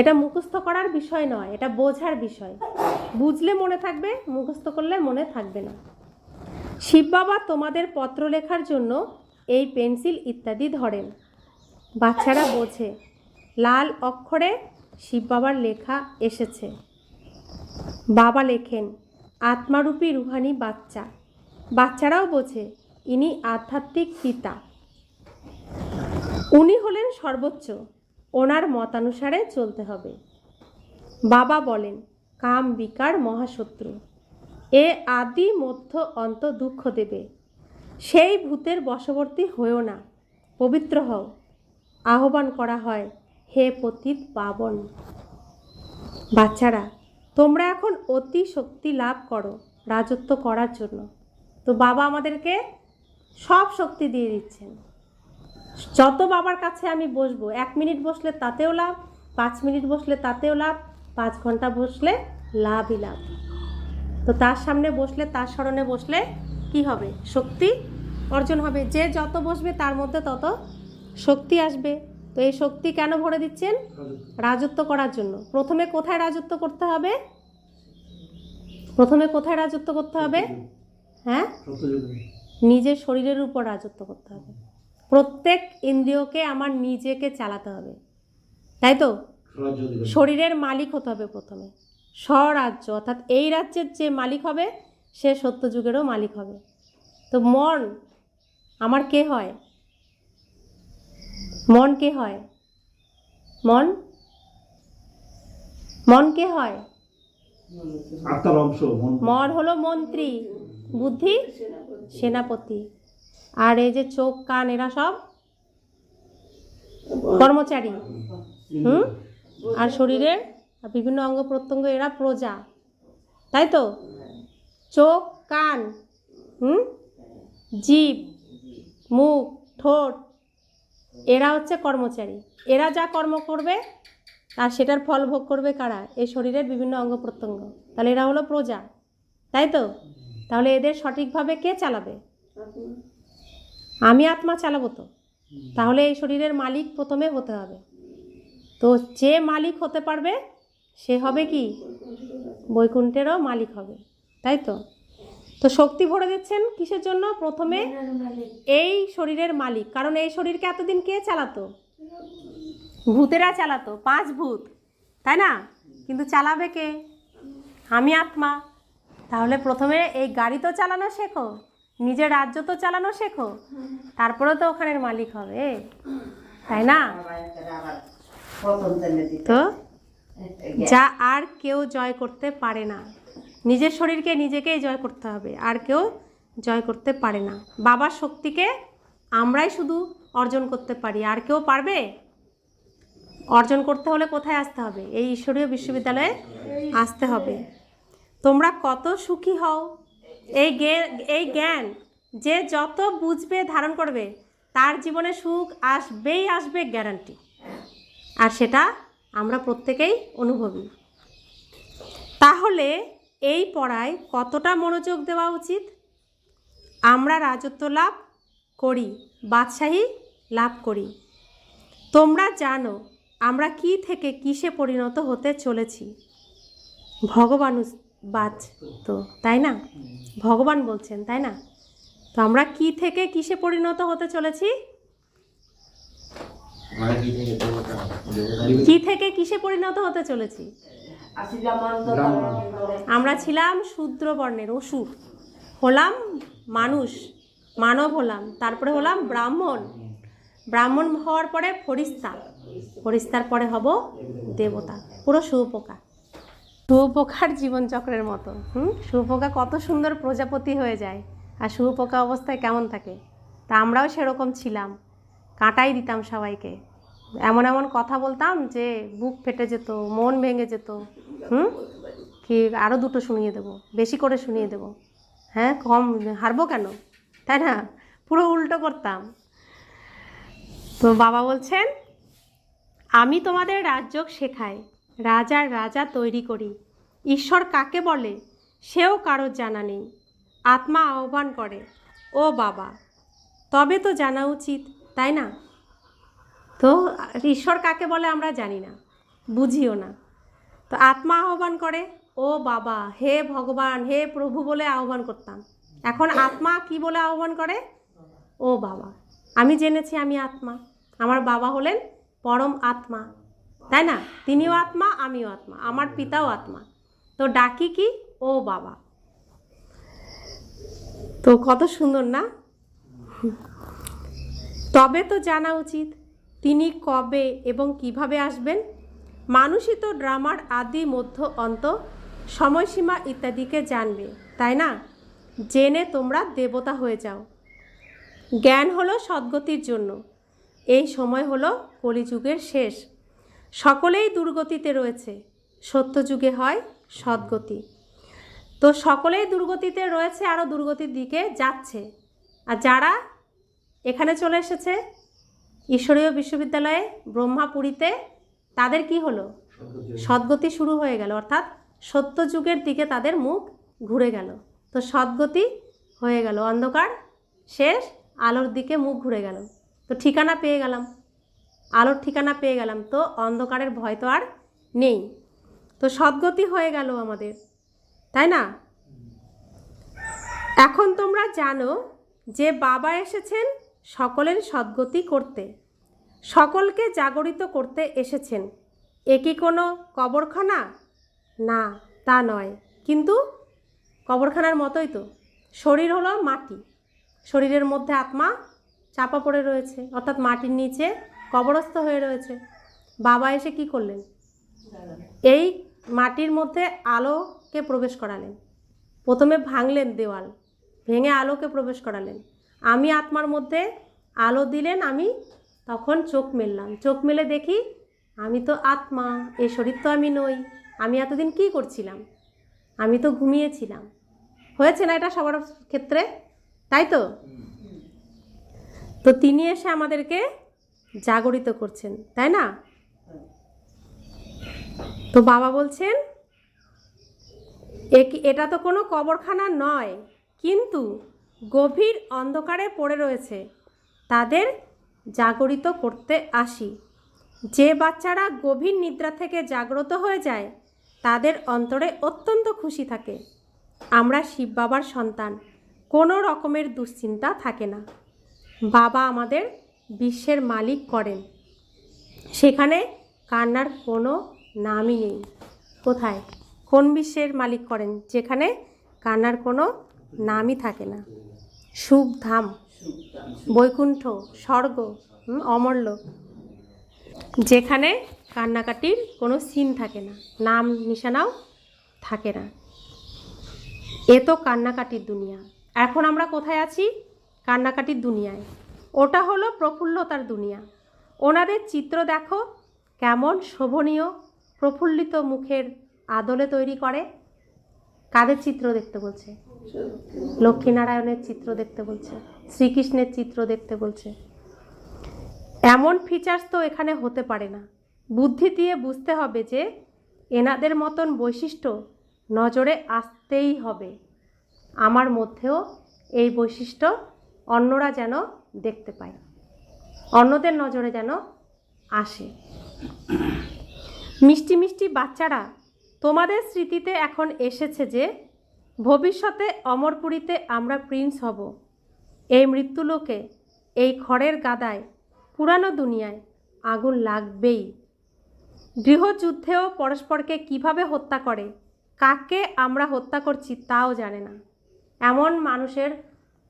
এটা মুখস্থ করার বিষয় নয়, এটা বোঝার বিষয়। বুঝলে মনে থাকবে, মুখস্থ করলে মনে থাকবে না। শিব বাবা তোমাদের পত্র লেখার জন্য এই পেন্সিল ইত্যাদি ধরেন। বাচ্চারা বোঝে, লাল অক্ষরে শিব বাবার লেখা এসেছে। বাবা লেখেন, আত্মারূপী রুহানি বাচ্চা। বাচ্চারাও বোঝে, ইনি আধ্যাত্মিক পিতা। উনি হলেন সর্বোচ্চ, ওনার মতানুসারে চলতে হবে। বাবা বলেন, কাম বিকার মহাশত্রু, এ আদি মধ্য অন্ত দুঃখ দেবে। সেই ভূতের বশবর্তী হয়েও না, পবিত্র হও। আহ্বান করা হয়, হে পতিত পাবন। বাচ্চারা, তোমরা এখন অতি শক্তি লাভ করো রাজত্ব করার জন্য। তো বাবা আমাদেরকে সব শক্তি দিয়ে দিচ্ছেন। যত বাবার কাছে আমি বসবো, 1 মিনিট বসলে তাতেও লাভ, 5 মিনিট বসলে তাতেও লাভ, 5 ঘন্টা বসলে লাভই লাভ। তো তার সামনে বসলে, তার স্মরণে বসলে কি হবে? শক্তি অর্জন হবে। যে যত বসবে তার মধ্যে তত শক্তি আসবে। তো এই শক্তি কেন ভরে দিচ্ছেন? রাজত্ব করার জন্য। প্রথমে কোথায় রাজত্ব করতে হবে? হ্যাঁ, নিজের শরীরের উপর রাজত্ব করতে হবে। প্রত্যেক ইন্দ্রিয়কে আমার নিজেকে চালাতে হবে, তাই তো? শরীরের মালিক হতে হবে প্রথমে। স্বরাজ্য, অর্থাৎ এই রাজ্যের যে মালিক হবে সে সত্যযুগেরও মালিক হবে। তো মন আমার কে হয়? মন কে হয়? মন কে হয়? মন হলো মন্ত্রী, বুদ্ধি সেনাপতি, আর এই যে চোখ কান এরা সব কর্মচারী। আর শরীরের বিভিন্ন অঙ্গ প্রত্যঙ্গ এরা প্রজা, তাই তো? চোখ কান, জিভ, মুখ, ঠোঁট এরা হচ্ছে কর্মচারী। এরা যা কর্ম করবে আর সেটার ফল ভোগ করবে কারা? এই শরীরের বিভিন্ন অঙ্গ প্রত্যঙ্গ। তাহলে এরা হলো প্রজা, তাই তো? তাহলে এদের সঠিকভাবে কে চালাবে? আমি আত্মা চালাবো তো। তাহলে এই শরীরের মালিক প্রথমে হতে হবে। তো যে মালিক হতে পারবে সে হবে কি? বৈকুণ্ঠেরও মালিক হবে, তাই তো? তো শক্তি ভরে দিচ্ছেন কিসের জন্য? প্রথমে এই শরীরের মালিক। কারণ এই শরীরকে এতদিন কে চালাতো? ভূতেরা চালাতো, 5 ভূত, তাই না? কিন্তু চালাবে কে? আমি আত্মা। তাহলে প্রথমে এই গাড়ি তো চালানো শেখো, নিজের রাজ্য তো চালানো শেখো, তারপরে তো ওখানের মালিক হবে, তাই না? তো যা আর কেউ জয় করতে পারে না। নিজের শরীরকে নিজেকেই জয় করতে হবে, আর কেউ জয় করতে পারে না। বাবার শক্তিকে আমরাই শুধু অর্জন করতে পারি, আর কেউ পারবে? অর্জন করতে হলে কোথায় আসতে হবে? এই ঈশ্বরীয় বিশ্ববিদ্যালয়ে আসতে হবে। তোমরা কত সুখী হও। এই জ্ঞান যে যত বুঝবে, ধারণ করবে, তার জীবনে সুখ আসবেই আসবে, গ্যারান্টি। আর সেটা আমরা প্রত্যেকেই অনুভবী। তাহলে এই পড়ায় কতটা মনোযোগ দেওয়া উচিত? আমরা রাজত্ব লাভ করি, বাদশাহী লাভ করি। তোমরা জানো আমরা কি থেকে কিসে পরিণত হতে চলেছি? বাঁচতো, তাই না? ভগবান বলছেন, তাই না? তো আমরা কি থেকে কিসে পরিণত হতে চলেছি? কি থেকে কিসে পরিণত হতে চলেছি? আমরা ছিলাম শূদ্র বর্ণের, অসুর, হলাম মানুষ, মানব হলাম, তারপরে হলাম ব্রাহ্মণ, ব্রাহ্মণ হওয়ার পরে ফরিস্তা, ফরিস্তার পরে হব দেবতা। পুরো শুঁয়োপোকা, শুঁয়োপোকার জীবনচক্রের মতো। শুঁয়োপোকা কত সুন্দর প্রজাপতি হয়ে যায়, আর শুঁয়োপোকা অবস্থায় কেমন থাকে। তা আমরাও সেরকম ছিলাম, কাঁটাই দিতাম সবাইকে, এমন এমন কথা বলতাম যে বুক ফেটে যেত, মন ভেঙে যেত। কি আরও দুটো শুনিয়ে দেবো, বেশি করে শুনিয়ে দেবো, হ্যাঁ কম হারবো কেন, তাই না? পুরো উল্টো করতাম। তো বাবা বলছেন, আমি তোমাদের রাজ্য শেখাই, রাজার রাজা তৈরি করি। ঈশ্বর কাকে বলে সেও কারোর জানা নেই। আত্মা আহ্বান করে, ও বাবা, তবে তো জানা উচিত, তাই না? তো ঈশ্বর কাকে বলে আমরা জানি না, বুঝিও না। তো আত্মা আহ্বান করে, ও বাবা, হে ভগবান, হে প্রভু বলে আহ্বান করতাম। এখন আত্মা কি বলে আহ্বান করে? ও বাবা। আমি জেনেছি আমি আত্মা, আমার বাবা হলেন পরম আত্মা, তাই না? তিনিও আত্মা, আমিও আত্মা, আমার পিতাও আত্মা। তো ডাকি কি? ও বাবা। তো কত সুন্দর না? তবে তো জানা উচিত তিনি কবে এবং কিভাবে আসবেন। মানুষই তো ড্রামার আদি মধ্য অন্ত সময়সীমা ইত্যাদিকে জানবে, তাই না? জেনে তোমরা দেবতা হয়ে যাও। জ্ঞান হলো সদ্গতির জন্য। এই সময় হলো কলিযুগের শেষ। সকলেই দুর্গতিতে রয়েছে, সত্যযুগে হয় সদ্গতি। তো সকলেই দুর্গতিতে রয়েছে, আরও দুর্গতির দিকে যাচ্ছে। আর যারা এখানে চলে এসেছে ঈশ্বরীয় বিশ্ববিদ্যালয়ে ব্রহ্মাপুরীতে, তাদের কি হলো? সদ্গতি শুরু হয়ে গেল, অর্থাৎ সত্যযুগের দিকে তাদের মুখ ঘুরে গেল। তো সদ্গতি হয়ে গেল, অন্ধকার শেষ, আলোর দিকে মুখ ঘুরে গেল। তো ঠিকানা পেয়ে গেলাম, আলোর ঠিকানা পেয়ে গেলাম, তো অন্ধকারের ভয় তো আর নেই। তো সদ্গতি হয়ে গেল আমাদের, তাই না? এখন তোমরা জানো যে বাবা এসেছেন সকলের সদ্গতি করতে, সকলকে জাগরিত করতে এসেছেন। এ কি কোনো কবরখানা? না, তা নয়, কিন্তু কবরখানার মতোই তো। শরীর হলো মাটি, শরীরের মধ্যে আত্মা চাপা পড়ে রয়েছে, অর্থাৎ মাটির নিচে কবরস্থ হয়ে রয়েছে। বাবা এসে কি করলেন? এই মাটির মধ্যে আলোকে প্রবেশ করালেন। প্রথমে ভাঙলেন দেওয়াল, ভেঙে আলোকে প্রবেশ করালেন। আমি আত্মার মধ্যে আলো দিলেন, আমি তখন চোখ মেললাম, চোখ মেলে দেখি আমি তো আত্মা, এই শরীর তো আমি নই। আমি এতদিন কি করছিলাম? আমি তো ঘুমিয়েছিলাম। হয়েছে না এটা সবার ক্ষেত্রে, তাই তো? তো তিনি এসে আমাদেরকে জাগরিত করছেন, তাই না? তো বাবা বলছেন এটা তো কোনো কবরখানা নয়, কিন্তু গভীর অন্ধকারে পড়ে রয়েছে, তাদের জাগরিত করতে আসি। যে বাচ্চারা গভীর নিদ্রা থেকে জাগ্রত হয়ে যায় তাদের অন্তরে অত্যন্ত খুশি থাকে। আমরা শিব বাবার সন্তান, কোনো রকমের দুশ্চিন্তা থাকে না। বাবা আমাদের বিশ্বের মালিক করেন, সেখানে কান্নার কোনো নামই নেই। কোথায়? কোন বিশ্বের মালিক করেন যেখানে কান্নার কোনো নামই থাকে না? সুখধাম, বৈকুণ্ঠ, স্বর্গ, অমরলোক, যেখানে কান্নাকাটির কোনো সিন থাকে না, নাম নিশানাও থাকে না। এ তো কান্নাকাটির দুনিয়া। এখন আমরা কোথায় আছি? কান্নাকাটির দুনিয়ায়। ওটা হলো প্রফুল্লতার দুনিয়া। ওনাদের চিত্র দেখো কেমন শোভনীয়, প্রফুল্লিত মুখের আদলে তৈরি করে। কাদের চিত্র দেখতে বলছে? লক্ষ্মীনারায়ণের চিত্র দেখতে বলছে, শ্রীকৃষ্ণের চিত্র দেখতে বলছে। এমন ফিচার্স তো এখানে হতে পারে না। বুদ্ধি দিয়ে বুঝতে হবে যে এনাদের মতন বৈশিষ্ট্য নজরে আসতেই হবে। আমার মধ্যেও এই বৈশিষ্ট্য অন্যরা যেন দেখতে পায়, অন্যদের নজরে যেন আসে। মিষ্টি মিষ্টি বাচ্চারা তোমাদের স্মৃতিতে এখন এসেছে যে ভবিষ্যতে অমরপুরীতে আমরা প্রিন্স হব। এই মৃত্যুলোকে, এই খড়ের গাদায়, পুরানো দুনিয়ায় আগুন লাগবেই। গৃহযুদ্ধেও পরস্পরকে কিভাবে হত্যা করে, কাকে আমরা হত্যা করছি তাও জানে না, এমন মানুষের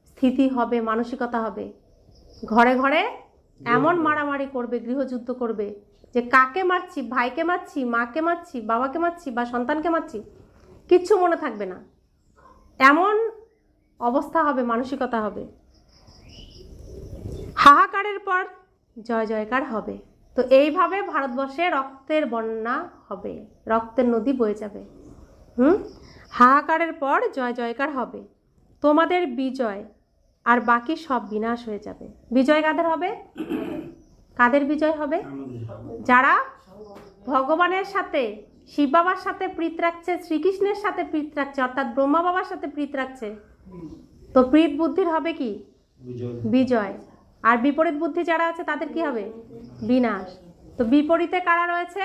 স্থিতি হবে, মানসিকতা হবে। ঘরে ঘরে এমন মারামারি করবে, গৃহযুদ্ধ করবে যে কাকে মারছি, ভাইকে মারছি, মাকে মারছি, বাবাকে মারছি বা সন্তানকে মারছি, কিচ্ছু মনে থাকবে না, এমন অবস্থা হবে, মানসিকতা হবে। হাহাকারের পর জয় জয়কার হবে। তো এইভাবে ভারতবর্ষে রক্তের বন্যা হবে, রক্তের নদী বয়ে যাবে। হাহাকারের পর জয় জয়কার হবে, তোমাদের বিজয়, আর বাকি সব বিনাশ হয়ে যাবে। বিজয় কাদের হবে? কাদের বিজয় হবে? যারা ভগবানের সাথে, শিব বাবার সাথে প্রীত রাখছে, শ্রীকৃষ্ণের সাথে প্রীত রাখছে, অর্থাৎ ব্রহ্মা বাবার সাথে প্রীত রাখছে। তো প্রীত বুদ্ধির হবে কি? বিজয়। আর বিপরীত বুদ্ধি যারা আছে তাদের কি হবে? বিনাশ। তো বিপরীতে কারা রয়েছে?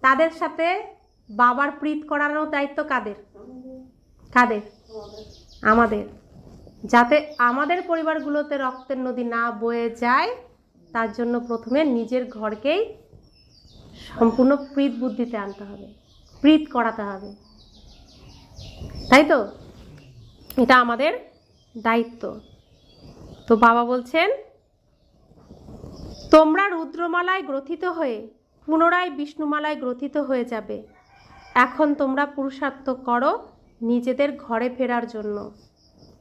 তাদের সাথে বাবার প্রীত করানোর দায়িত্ব কাদের? কাদের? আমাদের। যাতে আমাদের পরিবারগুলোতে রক্তের নদী না বয়ে যায়, তার জন্য প্রথমে নিজের ঘরকেই সম্পূর্ণ প্রীত বুদ্ধিতে আনতে হবে, প্রীত করাতে হবে, তাই তো? এটা আমাদের দায়িত্ব। তো বাবা বলছেন, তোমরা রুদ্রমালায় গ্রথিত হয়ে পুনরায় বিষ্ণুমালায় গ্রথিত হয়ে যাবে। এখন তোমরা পুরুষার্থ করো নিজেদের ঘরে ফেরার জন্য।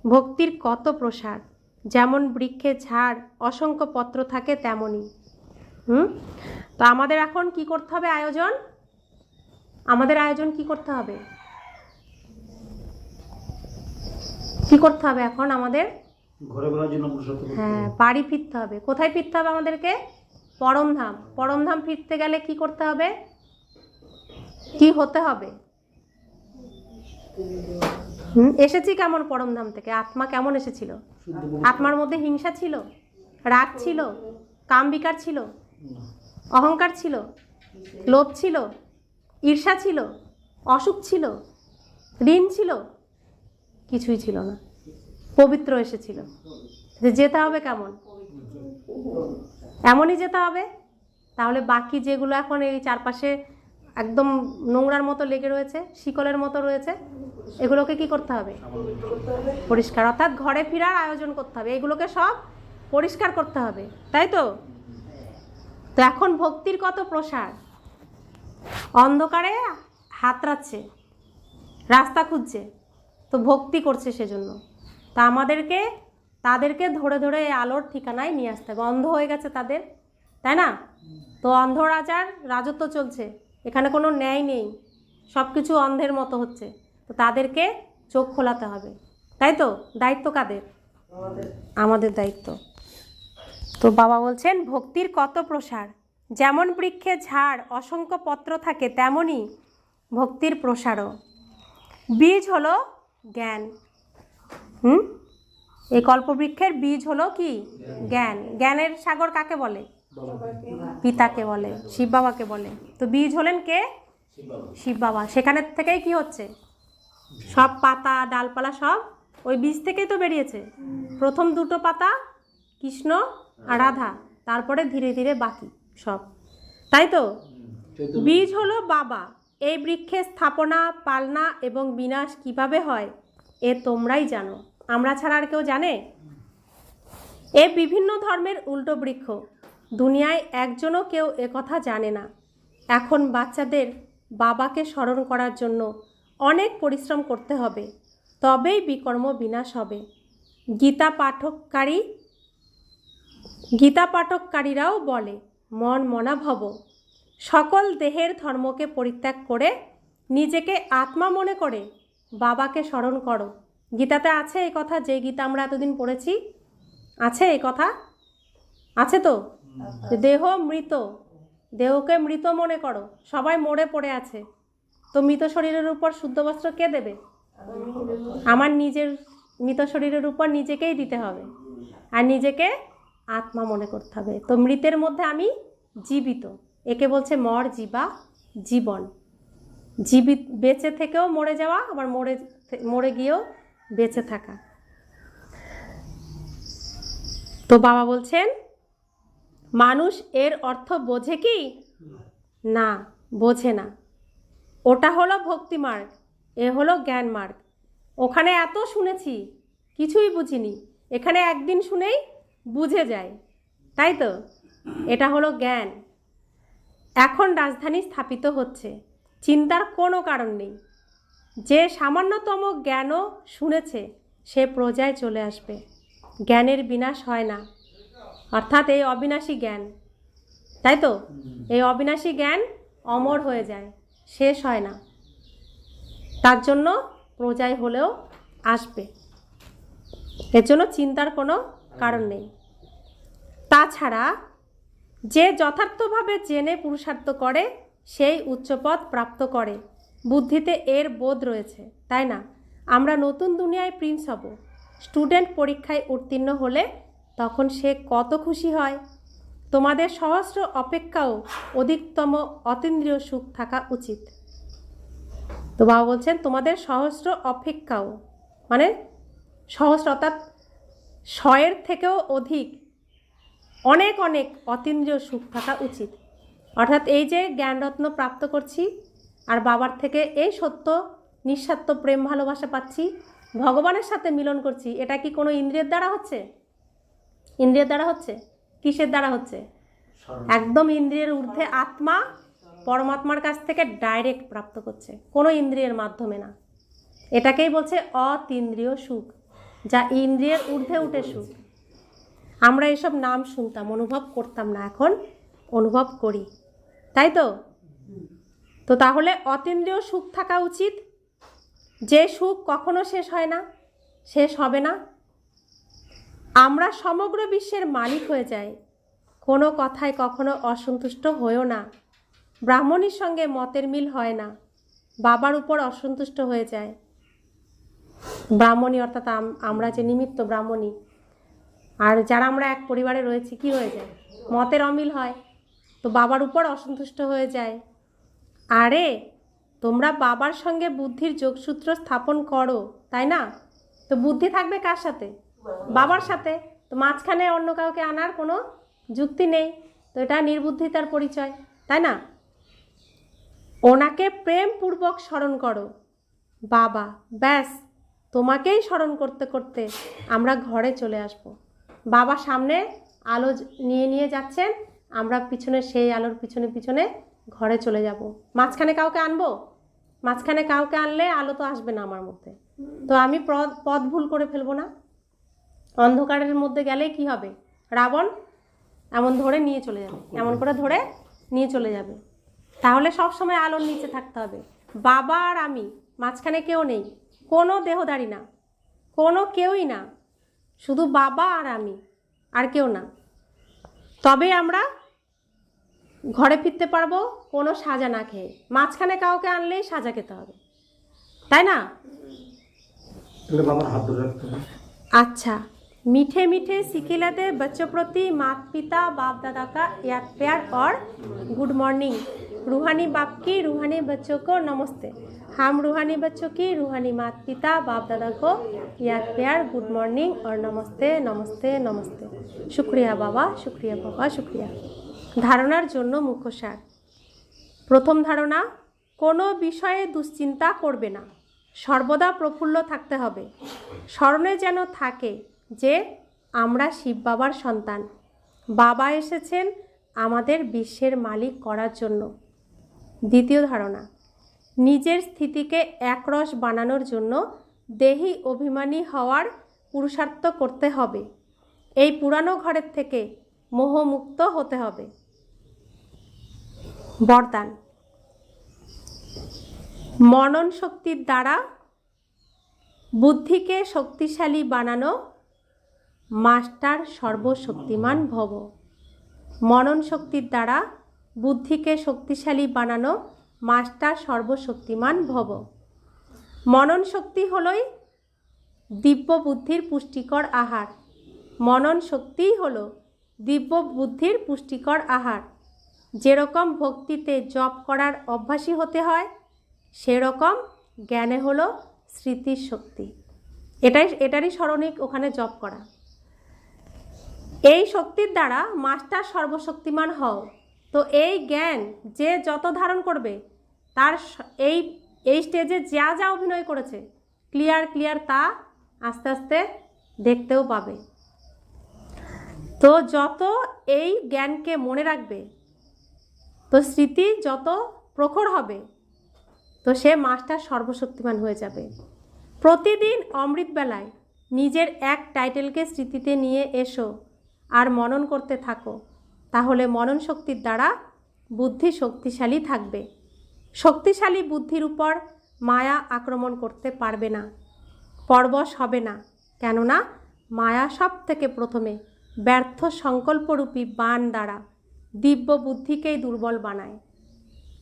ভক্তির কত প্রসার, যেমন বৃক্ষে ঝাড় অসংখ্য পত্র থাকে তেমনই। তো আমাদের এখন কি করতে হবে? আয়োজন। আমাদের আয়োজন কি করতে হবে? কি করতে হবে এখন আমাদের? ঘরে ফেরার জন্য পুরুষার্থ করতে হবে। হ্যাঁ, বাড়ি ফিরতে হবে। কোথায় ফিরতে হবে আমাদেরকে? পরমধাম। পরমধাম ফিরতে গেলে কি করতে হবে? কি হতে হবে? এসেছি কেমন পরমধাম থেকে? আত্মা কেমন এসেছিল? আত্মার মধ্যে হিংসা ছিল, রাগ ছিল, কাম বিকার ছিল, অহংকার ছিল, লোভ ছিল, ঈর্ষা ছিল, অসুখ ছিল, ঋণ ছিল? কিছুই ছিল না। পবিত্র এসেছিল। যেতে হবে কেমন? এমনই যেতে হবে। তাহলে বাকি যেগুলো এখন এই চারপাশে একদম নোংরার মতো লেগে রয়েছে, শিকলের মতো রয়েছে, এগুলোকে কি করতে হবে? পরিষ্কার। অর্থাৎ ঘরে ফেরার আয়োজন করতে হবে, এগুলোকে সব পরিষ্কার করতে হবে, তাই তো? তো এখন ভক্তির কত প্রসার। অন্ধকারে হাতড়াচ্ছে, রাস্তা খুঁজছে, তো ভক্তি করছে সেজন্য। তা আমাদেরকে তাদেরকে ধরে ধরে আলোর ঠিকানায় নিয়ে আসতে হবে। অন্ধ হয়ে গেছে তাদের, তাই না? তো অন্ধ রাজার রাজত্ব চলছে, এখানে কোনো ন্যায় নেই, সব কিছু অন্ধের মতো হচ্ছে। তো তাদেরকে চোখ খোলাতে হবে, তাই তো? দায়িত্ব কাদের? আমাদের দায়িত্ব। তো বাবা বলছেন, ভক্তির কত প্রসার, যেমন বৃক্ষে ঝাড় অসংখ্য পত্র থাকে তেমনই ভক্তির প্রসারও। বীজ হলো জ্ঞান। এই কল্পবৃক্ষের বীজ হলো কি? জ্ঞান। জ্ঞানের সাগর কাকে বলে? পিতাকে বলে, শিব বাবাকে বলে। তো বীজ হলেন কে? শিব বাবা। সেখানের থেকেই কি হচ্ছে? সব পাতা ডালপালা সব ওই বীজ থেকেই তো বেরিয়েছে। প্রথম দুটো পাতা কৃষ্ণ আর রাধা, তারপরে ধীরে ধীরে বাকি সব, তাই তো? বীজ হলো বাবা। এই বৃক্ষের স্থাপনা, পালনা এবং বিনাশ কিভাবে হয় এ তোমরাই জানো, আমরা ছাড়া আর কেউ জানে? এ বিভিন্ন ধর্মের উল্টো বৃক্ষ, দুনিয়ায় একজনও কেউ একথা জানে না। এখন বাচ্চাদের বাবাকে স্মরণ করার জন্য অনেক পরিশ্রম করতে হবে, তবেই বিকর্ম বিনাশ হবে। গীতা পাঠককারীরাও বলে, মন মনা ভব, সকল দেহের ধর্মকে পরিত্যাগ করে নিজেকে আত্মা মনে করে বাবাকে স্মরণ করো। গীতাতে আছে এই কথা, যে গীতা আমরা এতদিন পড়েছি, আছে এই কথা? আছে তো? দেহ মৃত, দেহকে মৃত মনে করো, সবাই মরে পড়ে আছে। তো মৃত শরীরের উপর শুদ্ধ বস্ত্র কে দেবে? আমার নিজের মৃত শরীরের উপর নিজেকেই দিতে হবে, আর নিজেকে আত্মা মনে করতে হবে। তো মৃতের মধ্যে আমি জীবিত, একে বলছে মর জীবা জীবন। জীবিত বেঁচে থেকেও মরে যাওয়া, আবার মরে গিয়েও বেঁচে থাকা। তো বাবা বলছেন মানুষ এর অর্থ বোঝে কি? না, বোঝে না। ওটা হলো ভক্তি মার্গ, এ হলো জ্ঞান মার্গ। ওখানে এত শুনেছি, কিছুই বুঝিনি, এখানে একদিন শুনেই বুঝে যায়, তাই তো? এটা হলো জ্ঞান। এখন রাজধানী স্থাপিত হচ্ছে, চিন্তার কোনো কারণ নেই। যে সামান্যতম জ্ঞানও শুনেছে সে প্রজায় চলে আসবে। জ্ঞানের বিনাশ হয় না, অর্থাৎ এই অবিনাশী জ্ঞান, তাই তো? এই অবিনাশী জ্ঞান অমর হয়ে যায়, শেষ হয় না। তার জন্য প্রজায় হলেও আসবে, এর জন্য চিন্তার কোনো কারণ নেই। তাছাড়া যে যথার্থভাবে জেনে পুরুষার্থ করে সেই উচ্চপদ প্রাপ্ত করে, বুদ্ধিতে এর বোধ রয়েছে, তাই না? আমরা নতুন দুনিয়ায় প্রিন্স হব। স্টুডেন্ট পরীক্ষায় উত্তীর্ণ হলে তখন সে কত খুশি হয়। তোমাদের সহস্র অপেক্ষাও অধিকতম অতীন্দ্রিয় সুখ থাকা উচিত। তো বাবা বলছেন তোমাদের সহস্র অপেক্ষাও, মানে সহস্র অর্থাৎ 100-এর থেকেও অধিক, অনেক অনেক অতীন্দ্রিয় সুখ থাকা উচিত। অর্থাৎ এই যে জ্ঞানরত্ন প্রাপ্ত করছি আর বাবার থেকে এই সত্য নিঃস্বার্থ প্রেম ভালোবাসা পাচ্ছি, ভগবানের সাথে মিলন করছি, এটা কি কোনো ইন্দ্রিয়ের দ্বারা হচ্ছে? ইন্দ্রিয়ের দ্বারা হচ্ছে? কিসের দ্বারা হচ্ছে? একদম ইন্দ্রিয়ের ঊর্ধ্বে আত্মা পরমাত্মার কাছ থেকে ডাইরেক্ট প্রাপ্ত করছে, কোনো ইন্দ্রিয়ের মাধ্যমে না। এটাকেই বলছে অতীন্দ্রিয় সুখ, যা ইন্দ্রিয়ের ঊর্ধ্বে উঠে সুখ। আমরা এসব নাম শুনতাম, অনুভব করতাম না, এখন অনুভব করি, তাই তো? তো তাহলে অতীন্দ্রিয় সুখ থাকা উচিত, যে সুখ কখনো শেষ হয় না, শেষ হবে না। আমরা সমগ্র বিশ্বের মালিক হয়ে যাই, কোনো কথায় কখনো অসন্তুষ্ট হয়েও না। ব্রাহ্মণীর সঙ্গে মতের মিল হয় না, বাবার উপর অসন্তুষ্ট হয়ে যায়। ব্রাহ্মণী অর্থাৎ আমরা যে নিমিত্ত ব্রাহ্মণী, আর যারা আমরা এক পরিবারে রয়েছি, কি হয়ে যায়? মতের অমিল হয়, তো বাবার উপর অসন্তুষ্ট হয়ে যায়। আরে তোমরা বাবার সঙ্গে বুদ্ধির যোগসূত্র স্থাপন করো, তাই না? তো বুদ্ধি থাকবে কার সাথে? বাবার সাথে। তো মাঝখানে অন্য কাউকে আনার কোনো যুক্তি নেই, তো এটা নির্বুদ্ধিতার পরিচয়, তাই না? ওনাকে প্রেমপূর্বক স্মরণ করো, বাবা, ব্যাস তোমাকেই স্মরণ করতে করতে আমরা ঘরে চলে আসব। বাবা সামনে আলো নিয়ে নিয়ে যাচ্ছেন, আমরা পিছনে সেই আলোর পিছনে পিছনে ঘরে চলে যাব। মাঝখানে কাউকে আনবো? মাঝখানে কাউকে আনলে আলো তো আসবে না আমার মধ্যে, তো আমি পথ ভুল করে ফেলবো না? অন্ধকারের মধ্যে গেলে কি হবে? রাবণ এমন ধরে নিয়ে চলে যাবে, এমন করে ধরে নিয়ে চলে যাবে। তাহলে সব সময় আলোর নিচে থাকতে হবে। বাবা আর আমি, মাঝখানে কেউ নেই, কোনো দেহধারী না, কোনো কেউই না, শুধু বাবা আর আমি, আর কেউ না। তবে আমরা ঘরে ফিরতে পারবো কোনো সাজা না খেয়ে। মাঝখানে কাউকে আনলেই সাজা খেতে হবে, তাই না? বাবার হাত ধরে রাখতে হবে। अच्छा, मीठे मीठे सिखिलाते बच्चों प्रति माता पिता बाप दादा का याद प्यार और गुड मॉर्निंग। रूहानी बाप की रूहानी बच्चों को नमस्ते। हम रूहानी बच्चों की रूहानी माता पिता बाप दादा को याद प्यार गुड मॉर्निंग और नमस्ते नमस्ते नमस्ते। शुक्रिया बाबा, शुक्रिया बाबा, शुक्रिया। धारणार জন্য মুখসার। প্রথম ধারণা, কোনো বিষয়ে দুশ্চিন্তা করবে না, সর্বদা প্রফুল্ল থাকতে হবে। স্মরণে যেন থাকে যে আমরা শিব বাবার সন্তান, বাবা এসেছেন আমাদের বিশ্বের মালিক করার জন্য। দ্বিতীয় ধারণা, নিজের স্থিতিকে একরস বানানোর জন্য দেহি অভিমানী হওয়ার পুরুষার্থ করতে হবে। এই পুরানো ঘরের থেকে মোহমুক্ত হতে হবে। বরদান, মনন শক্তির দ্বারা বুদ্ধিকে শক্তিশালী বানানো, মাস্টার সর্বশক্তিমান ভব। মনন শক্তির দ্বারা বুদ্ধিকে শক্তিশালী বানানো, মাস্টার সর্বশক্তিমান ভব। মনন শক্তি হলোই দিব্য বুদ্ধির পুষ্টিকর আহার। মনন শক্তিই হলো দিব্য বুদ্ধির পুষ্টিকর আহার। যেরকম ভক্তিতে জপ করার অভ্যাসী হতে হয়, সেরকম জ্ঞানে হলো স্মৃতির শক্তি। এটারই স্মরণিক ওখানে জপ করা। এই শক্তির দ্বারা মাস্টার সর্বশক্তিমান হও। তো এই জ্ঞান যে যত ধারণ করবে তার এই স্টেজে যা যা অভিনয় করেছে ক্লিয়ার তা আস্তে আস্তে দেখতেও পাবে। তো যত এই জ্ঞানকে মনে রাখবে, তো স্মৃতি যত প্রখর হবে, তো সে মাস্টার সর্বশক্তিমান হয়ে যাবে। প্রতিদিন অমৃতবেলায় নিজের এক টাইটেলকে স্মৃতিতে নিয়ে এসো আর মনন করতে থাকো, তাহলে মনন শক্তির দ্বারা বুদ্ধি শক্তিশালী থাকবে। শক্তিশালী বুদ্ধির উপর মায়া আক্রমণ করতে পারবে না, পরবশ হবে না। কেননা মায়া সব থেকে প্রথমে ব্যর্থ সংকল্পরূপী বাণ দ্বারা দিব্য বুদ্ধিকেই দুর্বল বানায়।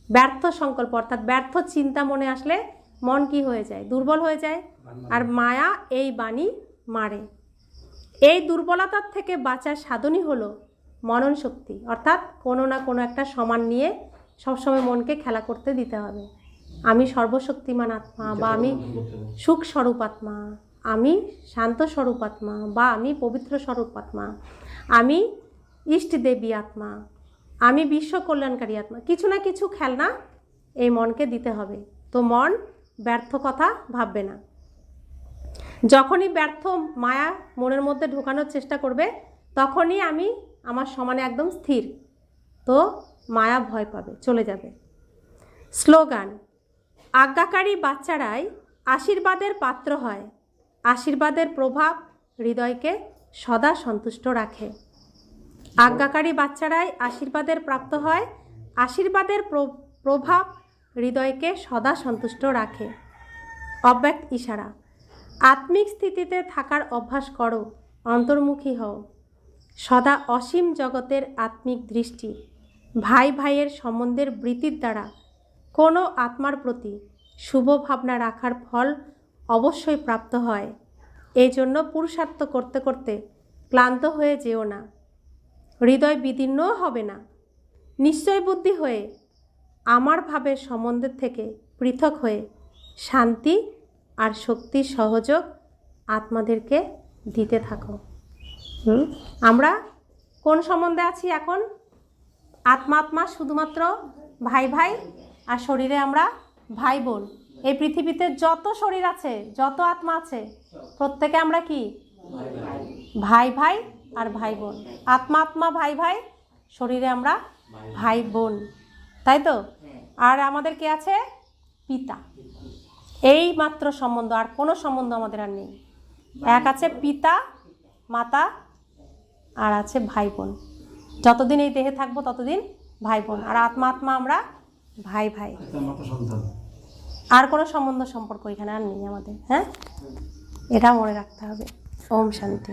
ব্যর্থ সংকল্প অর্থাৎ ব্যর্থ চিন্তা মনে আসলে মন কি হয়ে যায়? দুর্বল হয়ে যায়। আর মায়া এই বাণী মারে। এই দুর্বলতার থেকে বাঁচার সাধনই হলো মনন শক্তি, অর্থাৎ কোনো না কোনো একটা সমান নিয়ে সবসময় মনকে খেলা করতে দিতে হবে। আমি সর্বশক্তিমান আত্মা, বা আমি সুখ স্বরূপ আত্মা, আমি শান্ত স্বরূপ আত্মা, বা আমি পবিত্র স্বরূপ আত্মা, আমি ইষ্ট দেবী আত্মা, আমি বিশ্ব কল্যাণকারী আত্মা। কিছু না কিছু খেলনা এই মনকে দিতে হবে। তো মন ব্যর্থ কথা ভাববে না। যখনই ব্যর্থ মায়া মনের মধ্যে ঢোকানোর চেষ্টা করবে, তখনই আমি আমার সমানে একদম স্থির, তো মায়া ভয় পাবে, চলে যাবে। স্লোগান: আজ্ঞাকারী বাচ্চারাই আশীর্বাদের পাত্র হয়। আশীর্বাদের প্রভাব হৃদয়কে সদা সন্তুষ্ট রাখে। আজ্ঞাকারী বাচ্চারাই আশীর্বাদের প্রাপ্ত হয়। আশীর্বাদের প্রভাব হৃদয়কে সদা সন্তুষ্ট রাখে। অব্যক্ত ইশারা: আত্মিক স্থিতিতে থাকার অভ্যাস করো, অন্তর্মুখী হও। সদা অসীম জগতের আত্মিক দৃষ্টি। ভাই ভাইয়ের সম্বন্ধের বৃত্তির দ্বারা কোনো আত্মার প্রতি শুভ ভাবনা রাখার ফল অবশ্যই প্রাপ্ত হয়। এই জন্য পুরুষার্থ করতে করতে ক্লান্ত হয়ে যেও না, হৃদয় বিদীর্ণও হবে না। নিশ্চয় বুদ্ধি হয়ে আমার ভাবের সম্বন্ধের থেকে পৃথক হয়ে শান্তি আর শক্তির সহযোগ আত্মাদেরকে দিতে থাকো। আমরা কোন সম্বন্ধে আছি এখন? আত্মা শুধুমাত্র ভাই ভাই, আর শরীরে আমরা ভাই বোন। এই পৃথিবীতে যত শরীর আছে, যত আত্মা আছে, প্রত্যেকে আমরা কি? ভাই ভাই আর ভাই বোন। আত্মা ভাই ভাই, শরীরে আমরা ভাই বোন, তাই তো? আর আমাদের কে আছে? পিতা। এই মাত্র সম্বন্ধ, আর কোনো সম্বন্ধ আমাদের আর নেই। এক আছে পিতা মাতা, আর আছে ভাই বোন। যতদিন এই দেহে থাকবো ততদিন ভাই বোন, আর আত্মা আমরা ভাই ভাই। আর কোনো সম্বন্ধ সম্পর্ক এখানে আর নেই আমাদের। হ্যাঁ, এটা মনে রাখতে হবে। ওম শান্তি।